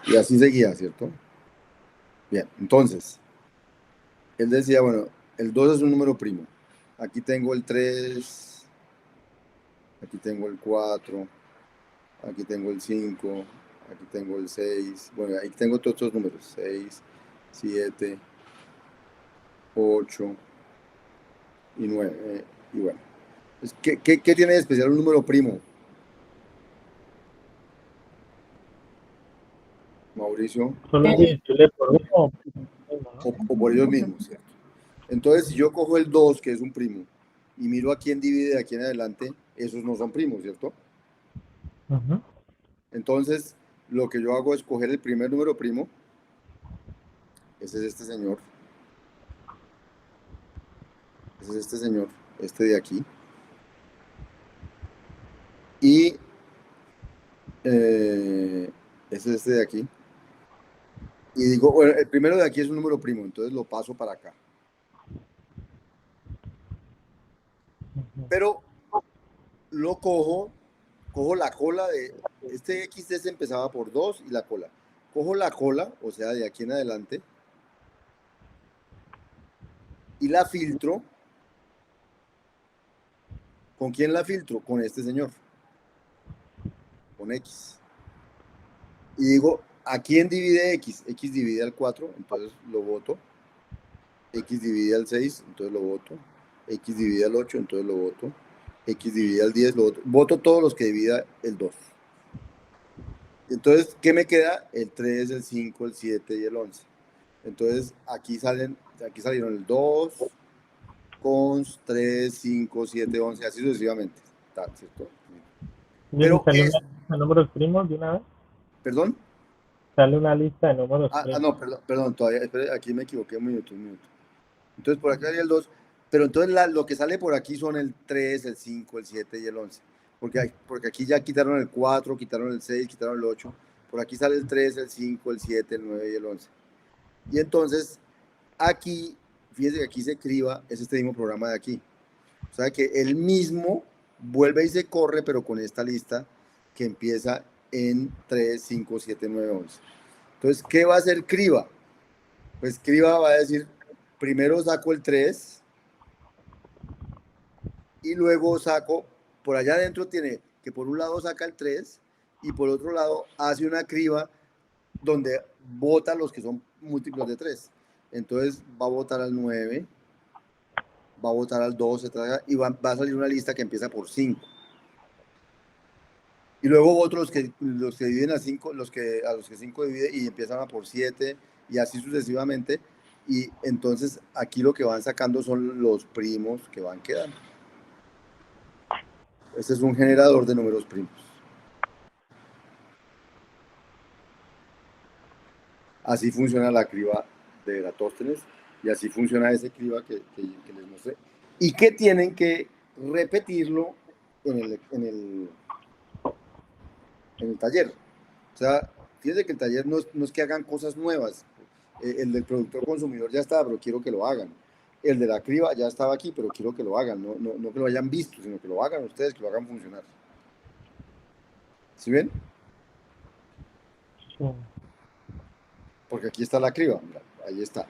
Y así seguía, ¿cierto? Bien, entonces, él decía, bueno, el 2 es un número primo. Aquí tengo el 3, aquí tengo el 4, aquí tengo el 5, aquí tengo el 6. Bueno, ahí tengo todos estos números. 6, 7, 8 y 9. Y bueno, ¿qué tiene de especial un número primo? Mauricio. Solo es divisible por uno. O por ellos mismos, ¿cierto? Entonces, si yo cojo el 2, que es un primo, y miro a quién divide de aquí en adelante, esos no son primos, ¿cierto? Entonces, lo que yo hago es coger el primer número primo, ese es este señor, ese es este señor, este de aquí, y ese es este de aquí, y digo, bueno, el primero de aquí es un número primo, entonces lo paso para acá. Pero lo cojo la cola de, este XD se empezaba por 2 y la cola. Cojo la cola, o sea, de aquí en adelante, y la filtro. ¿Con quién la filtro? Con este señor. con X. Y digo, ¿a quién divide X? X divide al 4, entonces lo voto. X divide al 6, entonces lo voto. X divide al 8, entonces lo voto. X divide al 10, lo voto. Voto todos los que divida el 2. Entonces, ¿qué me queda? El 3, el 5, el 7 y el 11. Entonces, aquí salieron el 2, cons, 3, 5, 7, 11, así sucesivamente. Está, ¿cierto? Pero ¿Sale es, una lista de números primos de una vez? ¿perdón? Sale una lista de números primos. No, perdón, todavía, espere, aquí me equivoqué un minuto. Entonces, por aquí salía el 2, pero entonces lo que sale por aquí son el 3, el 5, el 7 y el 11. Porque aquí ya quitaron el 4, quitaron el 6, quitaron el 8. Por aquí sale el 3, el 5, el 7, el 9 y el 11. Y entonces, aquí, fíjense que aquí se criba, es este mismo programa de aquí. O sea que él mismo vuelve y se corre, pero con esta lista que empieza en 3, 5, 7, 9, 11. Entonces, ¿qué va a hacer criba? Pues criba va a decir, primero saco el 3 y luego saco, por allá adentro tiene que por un lado saca el 3 y por otro lado hace una criba donde vota los que son múltiplos de 3. Entonces va a votar al 9, va a votar al 12 y va a salir una lista que empieza por 5. Y luego otros los que dividen a 5, a los que 5 divide y empiezan a por 7 y así sucesivamente. Y entonces aquí lo que van sacando son los primos que van quedando. Este es un generador de números primos. Así funciona la criba de Eratóstenes y así funciona ese criba que les mostré. Y que tienen que repetirlo en el taller. O sea, fíjense que el taller no es que hagan cosas nuevas. El del productor consumidor ya estaba, pero quiero que lo hagan. El de la criba ya estaba aquí, pero quiero que lo hagan. No que lo hayan visto, sino que lo hagan ustedes, que lo hagan funcionar. ¿Sí ven? Sí. Porque aquí está la criba, mira, ahí está.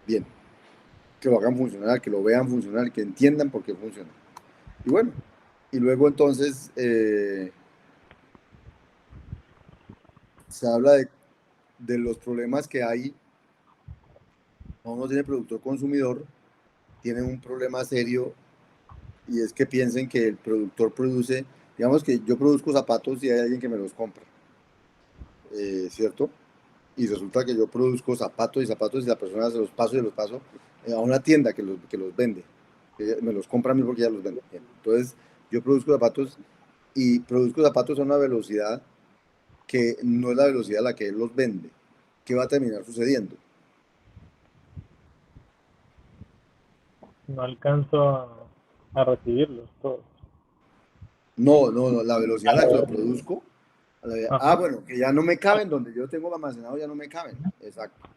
Bien. Que lo hagan funcionar, que lo vean funcionar, que entiendan por qué funciona. Y bueno, y luego entonces se habla de los problemas que hay. Cuando uno tiene productor consumidor, tiene un problema serio y es que piensen que el productor produce, digamos que yo produzco zapatos y hay alguien que me los compra, ¿cierto? Y resulta que yo produzco zapatos y la persona se los paso a una tienda que los vende, que me los compra a mí porque ya los vende. Entonces yo produzco zapatos y produzco zapatos a una velocidad que no es la velocidad a la que él los vende. ¿Qué va a terminar sucediendo? No alcanzo a recibirlos todos. No, la velocidad a la que lo produzco. Bueno, que ya no me caben, donde yo tengo almacenado ya no me caben. Exacto.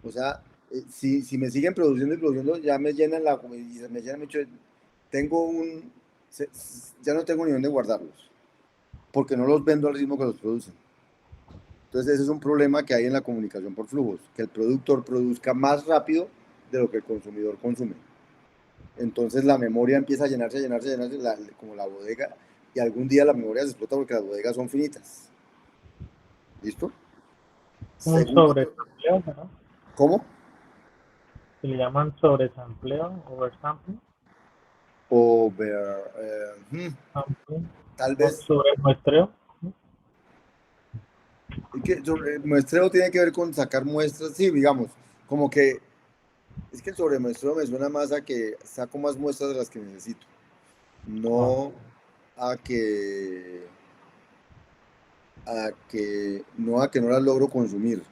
O sea, si me siguen produciendo y produciendo, ya me llenan me llenan mucho. Ya no tengo ni dónde guardarlos, porque no los vendo al ritmo que los producen. Entonces ese es un problema que hay en la comunicación por flujos, que el productor produzca más rápido de lo que el consumidor consume. Entonces la memoria empieza a llenarse, como la bodega, y algún día la memoria se explota porque las bodegas son finitas. ¿Listo? Un sobresampleo, ¿no? ¿Cómo? Se le llaman sobresampleo, oversampling. Tal vez. Sobremuestreo. El muestreo tiene que ver con sacar muestras, sí, digamos, como que es que el sobremuestreo me suena más a que saco más muestras de las que necesito, no a que no las logro consumir.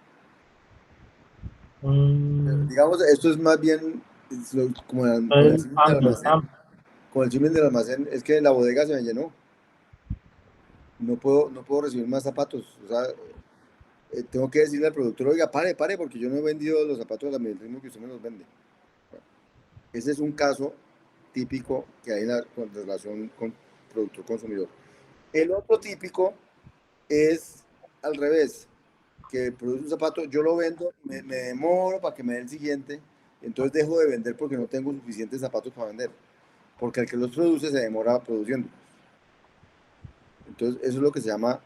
Digamos, esto es más bien como con el símil del almacén. Con el símil del almacén es que la bodega se me llenó. No puedo recibir más zapatos. O sea, tengo que decirle al productor, oiga, pare, porque yo no he vendido los zapatos al ritmo que usted me los vende. Bueno, ese es un caso típico que hay en la relación con productor-consumidor. El otro típico es al revés, que produce un zapato, yo lo vendo, me demoro para que me dé el siguiente, entonces dejo de vender porque no tengo suficientes zapatos para vender, porque el que los produce se demora produciendo. Entonces, eso es lo que se llama,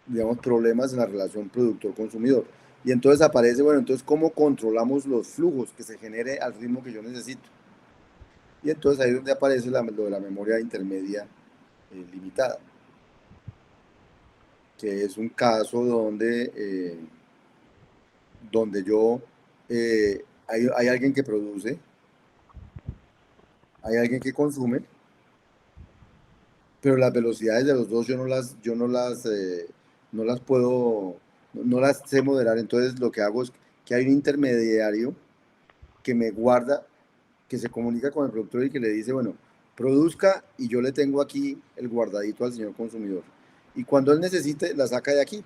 digamos, problemas en la relación productor-consumidor. Y entonces aparece, bueno, entonces, ¿cómo controlamos los flujos que se genere al ritmo que yo necesito? Y entonces ahí es donde aparece lo de la memoria intermedia limitada, que es un caso donde hay alguien que produce, hay alguien que consume, pero las velocidades de los dos no las puedo, no las sé moderar. Entonces lo que hago es que hay un intermediario que me guarda, que se comunica con el productor y que le dice, bueno, produzca y yo le tengo aquí el guardadito al señor consumidor. Y cuando él necesite, la saca de aquí,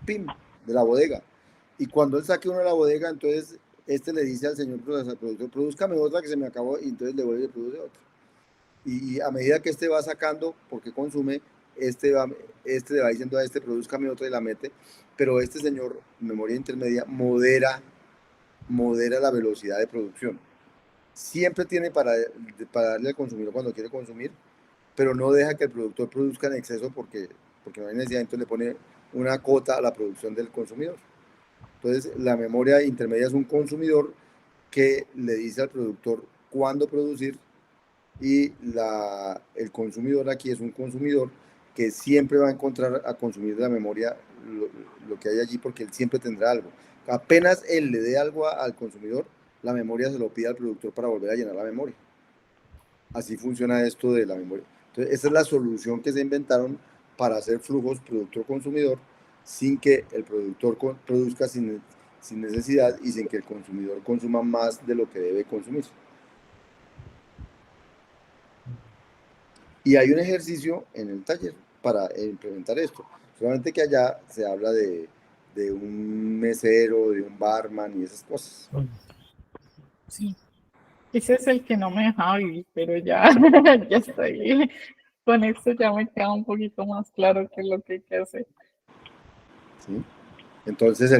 pim, de la bodega. Y cuando él saque uno de la bodega, entonces este le dice al señor productor, produzcame otra que se me acabó, y entonces le vuelve y le produce otra. Y a medida que este va sacando, porque consume, este le va diciendo a este, produzcame otra y la mete, pero este señor, memoria intermedia, modera la velocidad de producción. Siempre tiene para darle al consumidor cuando quiere consumir, pero no deja que el productor produzca en exceso porque no hay necesidad, entonces le pone una cota a la producción del consumidor. Entonces, la memoria intermedia es un consumidor que le dice al productor cuándo producir, y el consumidor aquí es un consumidor que siempre va a encontrar a consumir de la memoria lo que hay allí, porque él siempre tendrá algo. Apenas él le dé algo al consumidor, la memoria se lo pide al productor para volver a llenar la memoria. Así funciona esto de la memoria. Entonces, esa es la solución que se inventaron para hacer flujos productor-consumidor sin que el productor produzca sin necesidad y sin que el consumidor consuma más de lo que debe consumir. Y hay un ejercicio en el taller para implementar esto. Solamente que allá se habla de un mesero, de un barman y esas cosas. Sí, ese es el que no me deja vivir, pero ya, ya estoy, con esto ya me queda un poquito más claro qué es lo que hay que hacer. ¿Sí? Entonces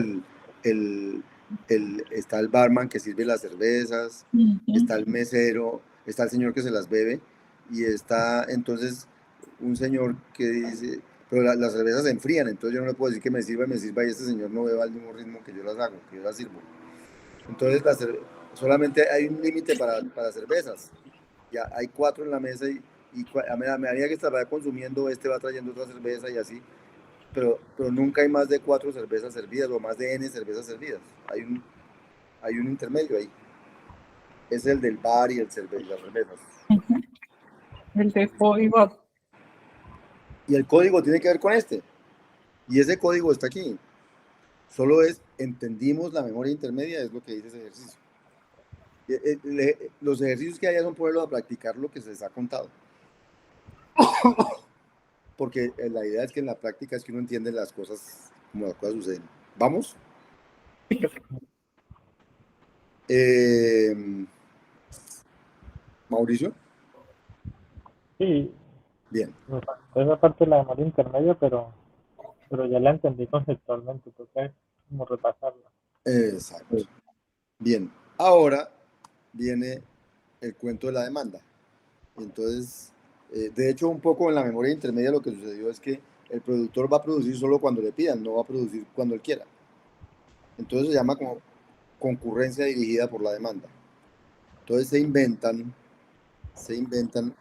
está el barman que sirve las cervezas, está el mesero, está el señor que se las bebe, y está entonces un señor que dice, pero las cervezas se enfrían, entonces yo no le puedo decir que me sirva, y este señor no beba al mismo ritmo que yo las hago, que yo las sirvo. Entonces solamente hay un límite para cervezas. Ya hay 4 en la mesa y a medida que se va consumiendo, este va trayendo otra cerveza y así. Pero nunca hay más de 4 cervezas servidas o más de N cervezas servidas. Hay un intermedio ahí. Es el del bar y las cervezas. El de código. Y el código tiene que ver con este. Y ese código está aquí. Solo entendimos la memoria intermedia, es lo que dice ese ejercicio. Los ejercicios que hay son ponerlo a practicar lo que se les ha contado. Porque la idea es que en la práctica es que uno entiende las cosas como las cosas suceden. ¿Vamos? Mauricio. Sí, Bien. me faltó esa parte de la memoria intermedia, pero ya la entendí conceptualmente, toca como repasarla. Exacto. Bien. Ahora viene el cuento de la demanda. Entonces, de hecho, un poco en la memoria intermedia lo que sucedió es que el productor va a producir solo cuando le pidan, no va a producir cuando él quiera. Entonces se llama como concurrencia dirigida por la demanda. Entonces se inventan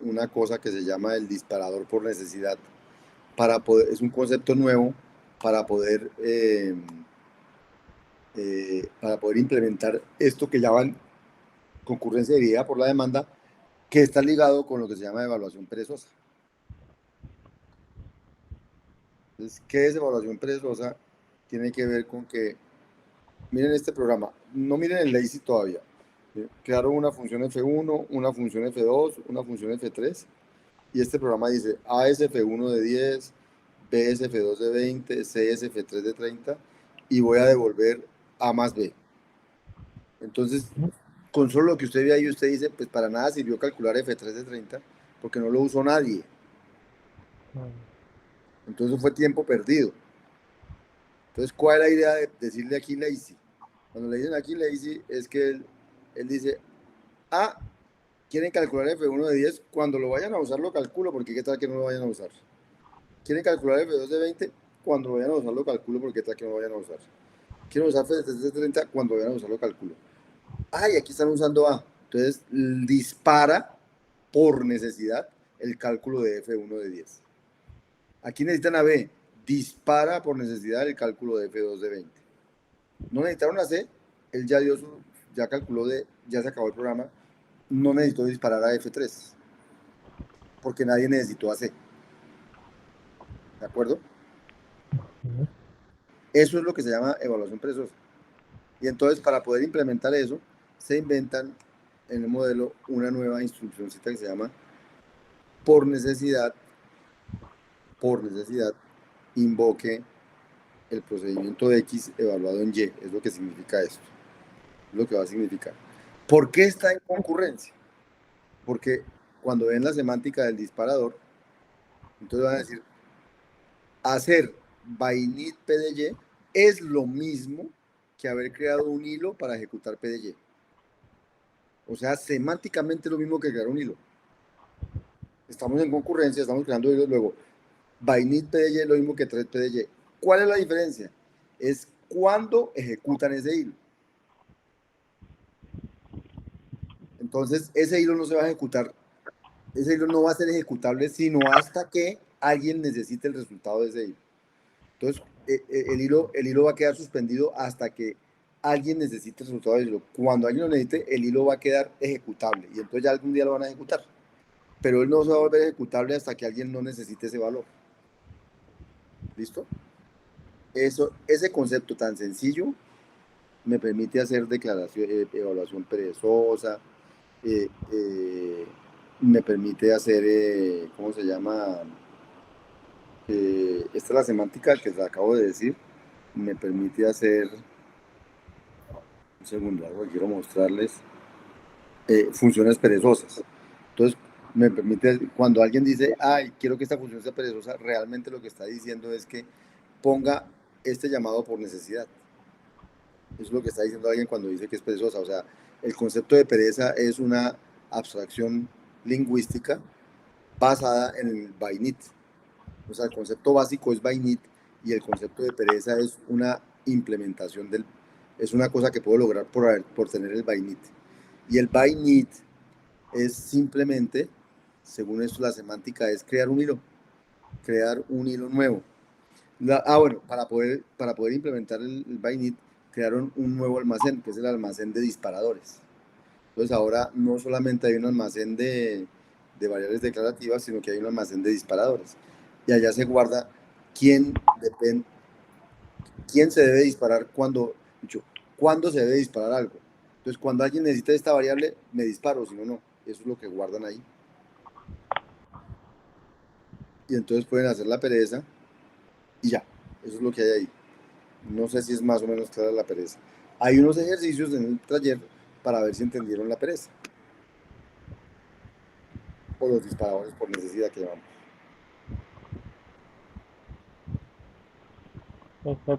una cosa que se llama el disparador por necesidad. Es un concepto nuevo para poder implementar esto que llaman concurrencia dirigida por la demanda, que está ligado con lo que se llama evaluación perezosa. Entonces, ¿qué es evaluación perezosa? Tiene que ver con que, miren este programa, no miren el lazy todavía. Crearon una función F1, una función F2, una función F3, y este programa dice ASF1 de 10, BSF2 de 20, CSF3 de 30, y voy a devolver A más B. Entonces, con solo lo que usted ve ahí, usted dice, pues para nada sirvió calcular F3 de 30, porque no lo usó nadie. Entonces fue tiempo perdido. Entonces, ¿cuál es la idea de decirle aquí lazy? Cuando le dicen aquí lazy, es que él dice, quieren calcular F1 de 10, cuando lo vayan a usar lo calculo, porque qué tal que no lo vayan a usar. ¿Quieren calcular F2 de 20? Cuando vayan a usarlo calculo porque tal que no vayan a usar. ¿Quieren usar F3 de 30? Cuando vayan a usarlo calculo. Y aquí están usando A. Entonces dispara por necesidad el cálculo de F1 de 10. Aquí necesitan a B. Dispara por necesidad el cálculo de F2 de 20. No necesitaron a C. Él ya dio ya calculó ya se acabó el programa. No necesitó disparar a F3. Porque nadie necesitó a C. ¿De acuerdo? Eso es lo que se llama evaluación perezosa. Y entonces, para poder implementar eso, se inventan en el modelo una nueva instruccióncita que se llama por necesidad, invoque el procedimiento de X evaluado en Y. Es lo que significa esto. Es lo que va a significar. ¿Por qué está en concurrencia? Porque cuando ven la semántica del disparador, entonces van a decir, hacer by-init PDY es lo mismo que haber creado un hilo para ejecutar PDY. O sea, semánticamente lo mismo que crear un hilo. Estamos en concurrencia, estamos creando hilos, luego by-init PDY es lo mismo que thread PDY. ¿Cuál es la diferencia? Es cuando ejecutan ese hilo. Entonces, ese hilo no se va a ejecutar, ese hilo no va a ser ejecutable sino hasta que alguien necesite el resultado de ese hilo. Entonces, el hilo va a quedar suspendido hasta que alguien necesite el resultado del hilo. Cuando alguien lo necesite, el hilo va a quedar ejecutable y entonces ya algún día lo van a ejecutar. Pero él no se va a volver ejecutable hasta que alguien no necesite ese valor. ¿Listo? Ese concepto tan sencillo me permite hacer evaluación perezosa, me permite hacer, ¿cómo se llama? Esta es la semántica que les acabo de decir, me permite hacer, un segundo, algo que quiero mostrarles, funciones perezosas. Entonces, me permite, cuando alguien dice, quiero que esta función sea perezosa, realmente lo que está diciendo es que ponga este llamado por necesidad. Eso es lo que está diciendo alguien cuando dice que es perezosa. O sea, el concepto de pereza es una abstracción lingüística basada en el by-init. O sea, el concepto básico es by-init y el concepto de pereza es una implementación es una cosa que puedo lograr por tener el by-init. Y el by-init es simplemente, según esto, la semántica es crear un hilo nuevo. Bueno, para poder implementar el by-init, crearon un nuevo almacén, que es el almacén de disparadores. Entonces ahora no solamente hay un almacén de variables declarativas, sino que hay un almacén de disparadores. Y allá se guarda quién se debe disparar cuándo se debe disparar algo. Entonces cuando alguien necesita esta variable, me disparo, si no, no. Eso es lo que guardan ahí. Y entonces pueden hacer la pereza y ya. Eso es lo que hay ahí. No sé si es más o menos clara la pereza. Hay unos ejercicios en el taller para ver si entendieron la pereza. O los disparadores por necesidad que llamamos.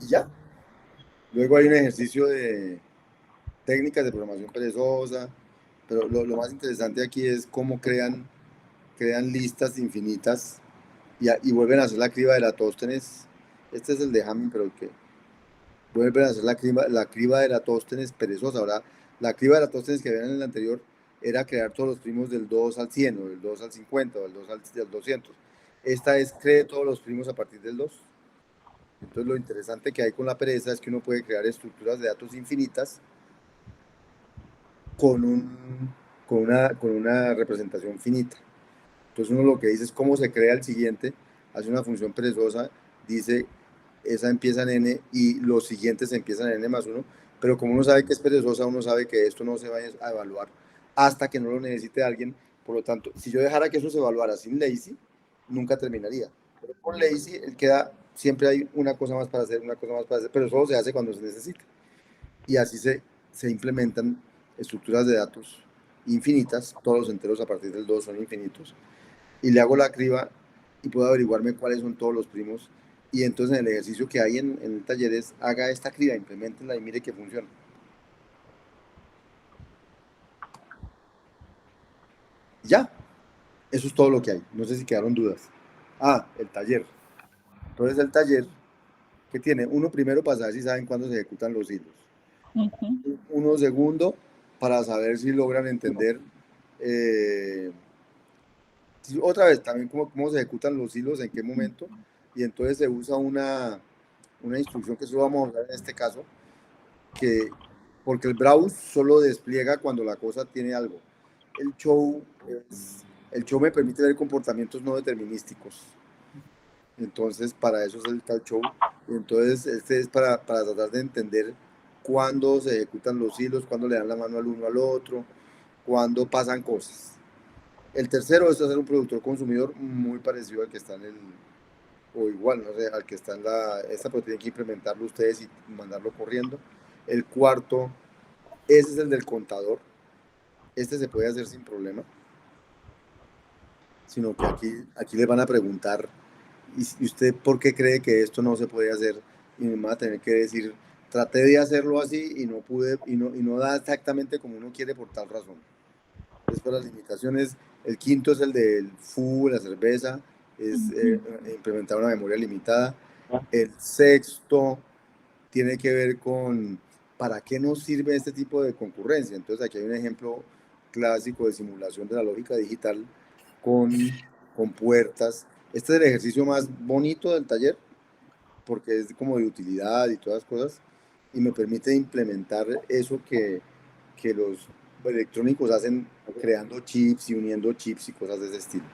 Y ya. Luego hay un ejercicio de técnicas de programación perezosa. Pero lo más interesante aquí es cómo crean listas infinitas y vuelven a hacer la criba de Eratóstenes. Este es el de Hamming, pero que vuelven a hacer la criba de Eratóstenes perezosa. Ahora, la criba de Eratóstenes que veían en el anterior era crear todos los primos del 2 al 100, o del 2 al 50, o del 2 al 200. Esta es cree todos los primos a partir del 2. Entonces, lo interesante que hay con la pereza es que uno puede crear estructuras de datos infinitas con una representación finita. Entonces, uno lo que dice es cómo se crea el siguiente, hace una función perezosa, dice esa empieza en n y los siguientes empiezan en n más 1, pero como uno sabe que es perezosa, uno sabe que esto no se va a evaluar hasta que no lo necesite alguien. Por lo tanto, si yo dejara que eso se evaluara sin lazy, nunca terminaría. Pero con lazy, siempre hay una cosa más para hacer, pero solo se hace cuando se necesita. Y así se implementan estructuras de datos infinitas, todos los enteros a partir del 2 son infinitos, y le hago la criba y puedo averiguarme cuáles son todos los primos. Y entonces en el ejercicio que hay en el taller es, haga esta criba, implementenla y mire que funciona. Ya, eso es todo lo que hay. No sé si quedaron dudas. El taller. Entonces el taller que tiene uno primero para saber si saben cuándo se ejecutan los hilos, uno segundo para saber si logran entender otra vez también cómo se ejecutan los hilos, en qué momento, y entonces se usa una instrucción que solo vamos a usar en este caso, porque el browse solo despliega cuando la cosa tiene algo. El show me permite ver comportamientos no determinísticos. Entonces, para eso es el tal show. Entonces, este es para tratar de entender cuándo se ejecutan los hilos, cuándo le dan la mano al uno al otro, cuándo pasan cosas. El tercero es hacer un productor consumidor muy parecido al que está en el, o igual, no sé, al que está en esta, pero tienen que implementarlo ustedes y mandarlo corriendo. El cuarto, ese es el del contador. Este se puede hacer sin problema, sino que aquí les van a preguntar, ¿y usted por qué cree que esto no se puede hacer? Y me va a tener que decir, traté de hacerlo así y no pude, y no da exactamente como uno quiere por tal razón. Después las limitaciones, el quinto es el del FU, la cerveza, es implementar una memoria limitada. El sexto tiene que ver con para qué nos sirve este tipo de concurrencia. Entonces aquí hay un ejemplo clásico de simulación de la lógica digital con puertas. Este es el ejercicio más bonito del taller porque es como de utilidad y todas las cosas y me permite implementar eso que los electrónicos hacen creando chips y uniendo chips y cosas de ese estilo.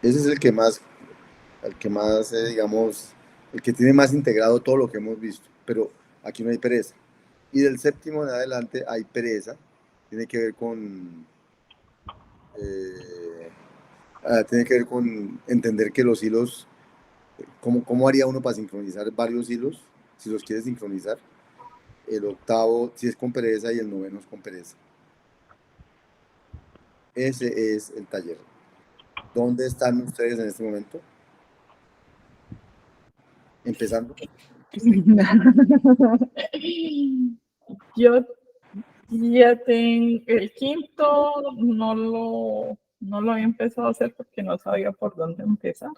Ese es el que más, digamos, el que tiene más integrado todo lo que hemos visto, pero aquí no hay pereza. Y del séptimo en adelante hay pereza, tiene que ver con entender que los hilos, ¿cómo haría uno para sincronizar varios hilos? Si los quiere sincronizar. El octavo, si es con pereza, y el noveno es con pereza. Ese es el taller. ¿Dónde están ustedes en este momento? Empezando. Yo ya tengo el quinto, no lo había empezado a hacer porque no sabía por dónde empezar.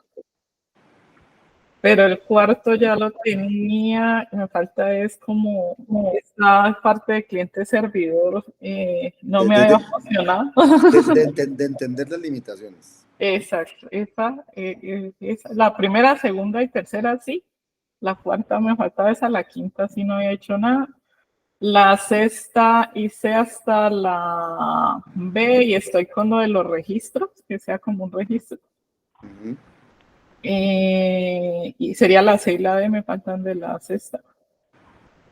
Pero el cuarto ya lo tenía, me falta es como esta parte de cliente servidor, no me había funcionado. De entender las limitaciones. Exacto, la primera, segunda y tercera sí, la cuarta me faltaba esa, la quinta sí no había hecho nada. La sexta hice hasta la B y estoy con lo de los registros, que sea como un registro. Y sería la C y la D, me faltan de la sexta.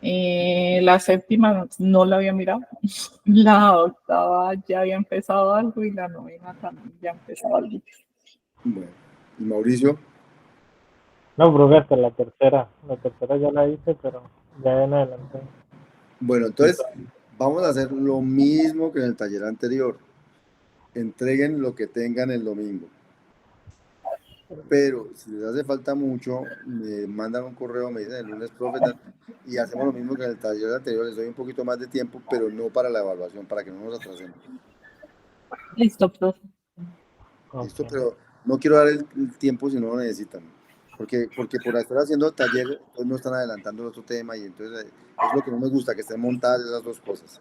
La séptima no la había mirado. La octava ya había empezado algo y la novena también ya empezó algo. Bueno, ¿y Mauricio? No, profe, hasta la tercera ya la hice, pero ya en adelante. Bueno, entonces vamos a hacer lo mismo que en el taller anterior. Entreguen lo que tengan el domingo. Pero si les hace falta mucho, me mandan un correo, me dicen el lunes, profe, y hacemos lo mismo que en el taller anterior. Les doy un poquito más de tiempo, pero no para la evaluación, para que no nos atrasemos. Listo, profe. ¿Listo? Okay. Pero no quiero dar el tiempo si no lo necesitan. Porque por estar haciendo taller, pues no están adelantando el otro tema y entonces es lo que no me gusta, que estén montadas esas dos cosas.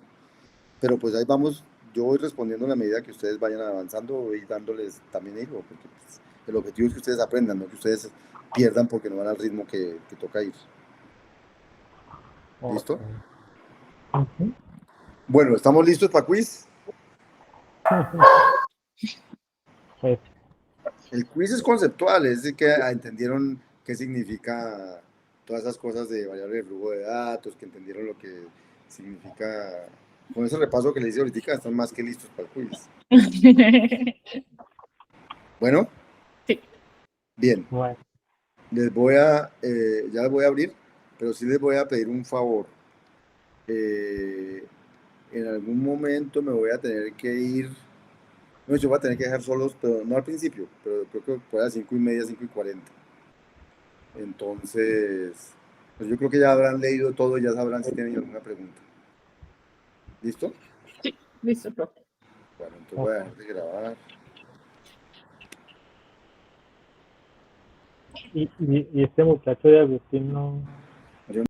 Pero pues ahí vamos, yo voy respondiendo a la medida que ustedes vayan avanzando y dándoles también hilo, porque pues, el objetivo es que ustedes aprendan, no que ustedes pierdan porque no van al ritmo que toca ir. ¿Listo? Okay. Bueno, ¿estamos listos para quiz? Pues, El quiz es conceptual, es de que entendieron qué significa todas esas cosas de variable de flujo de datos, que entendieron lo que significa. Con ese repaso que les hice ahorita, están más que listos para el quiz. Bueno, Sí. bien. bueno. Ya les voy a abrir, pero sí les voy a pedir un favor. En algún momento me voy a tener que ir. No, yo voy a tener que dejar solos, pero no al principio, pero creo que puede a 5:30, 5:40. Entonces, pues yo creo que ya habrán leído todo y ya sabrán si tienen alguna pregunta. ¿Listo? Sí, listo, profe. Bueno, entonces voy a dejar de grabar. Y este muchacho de Agustín no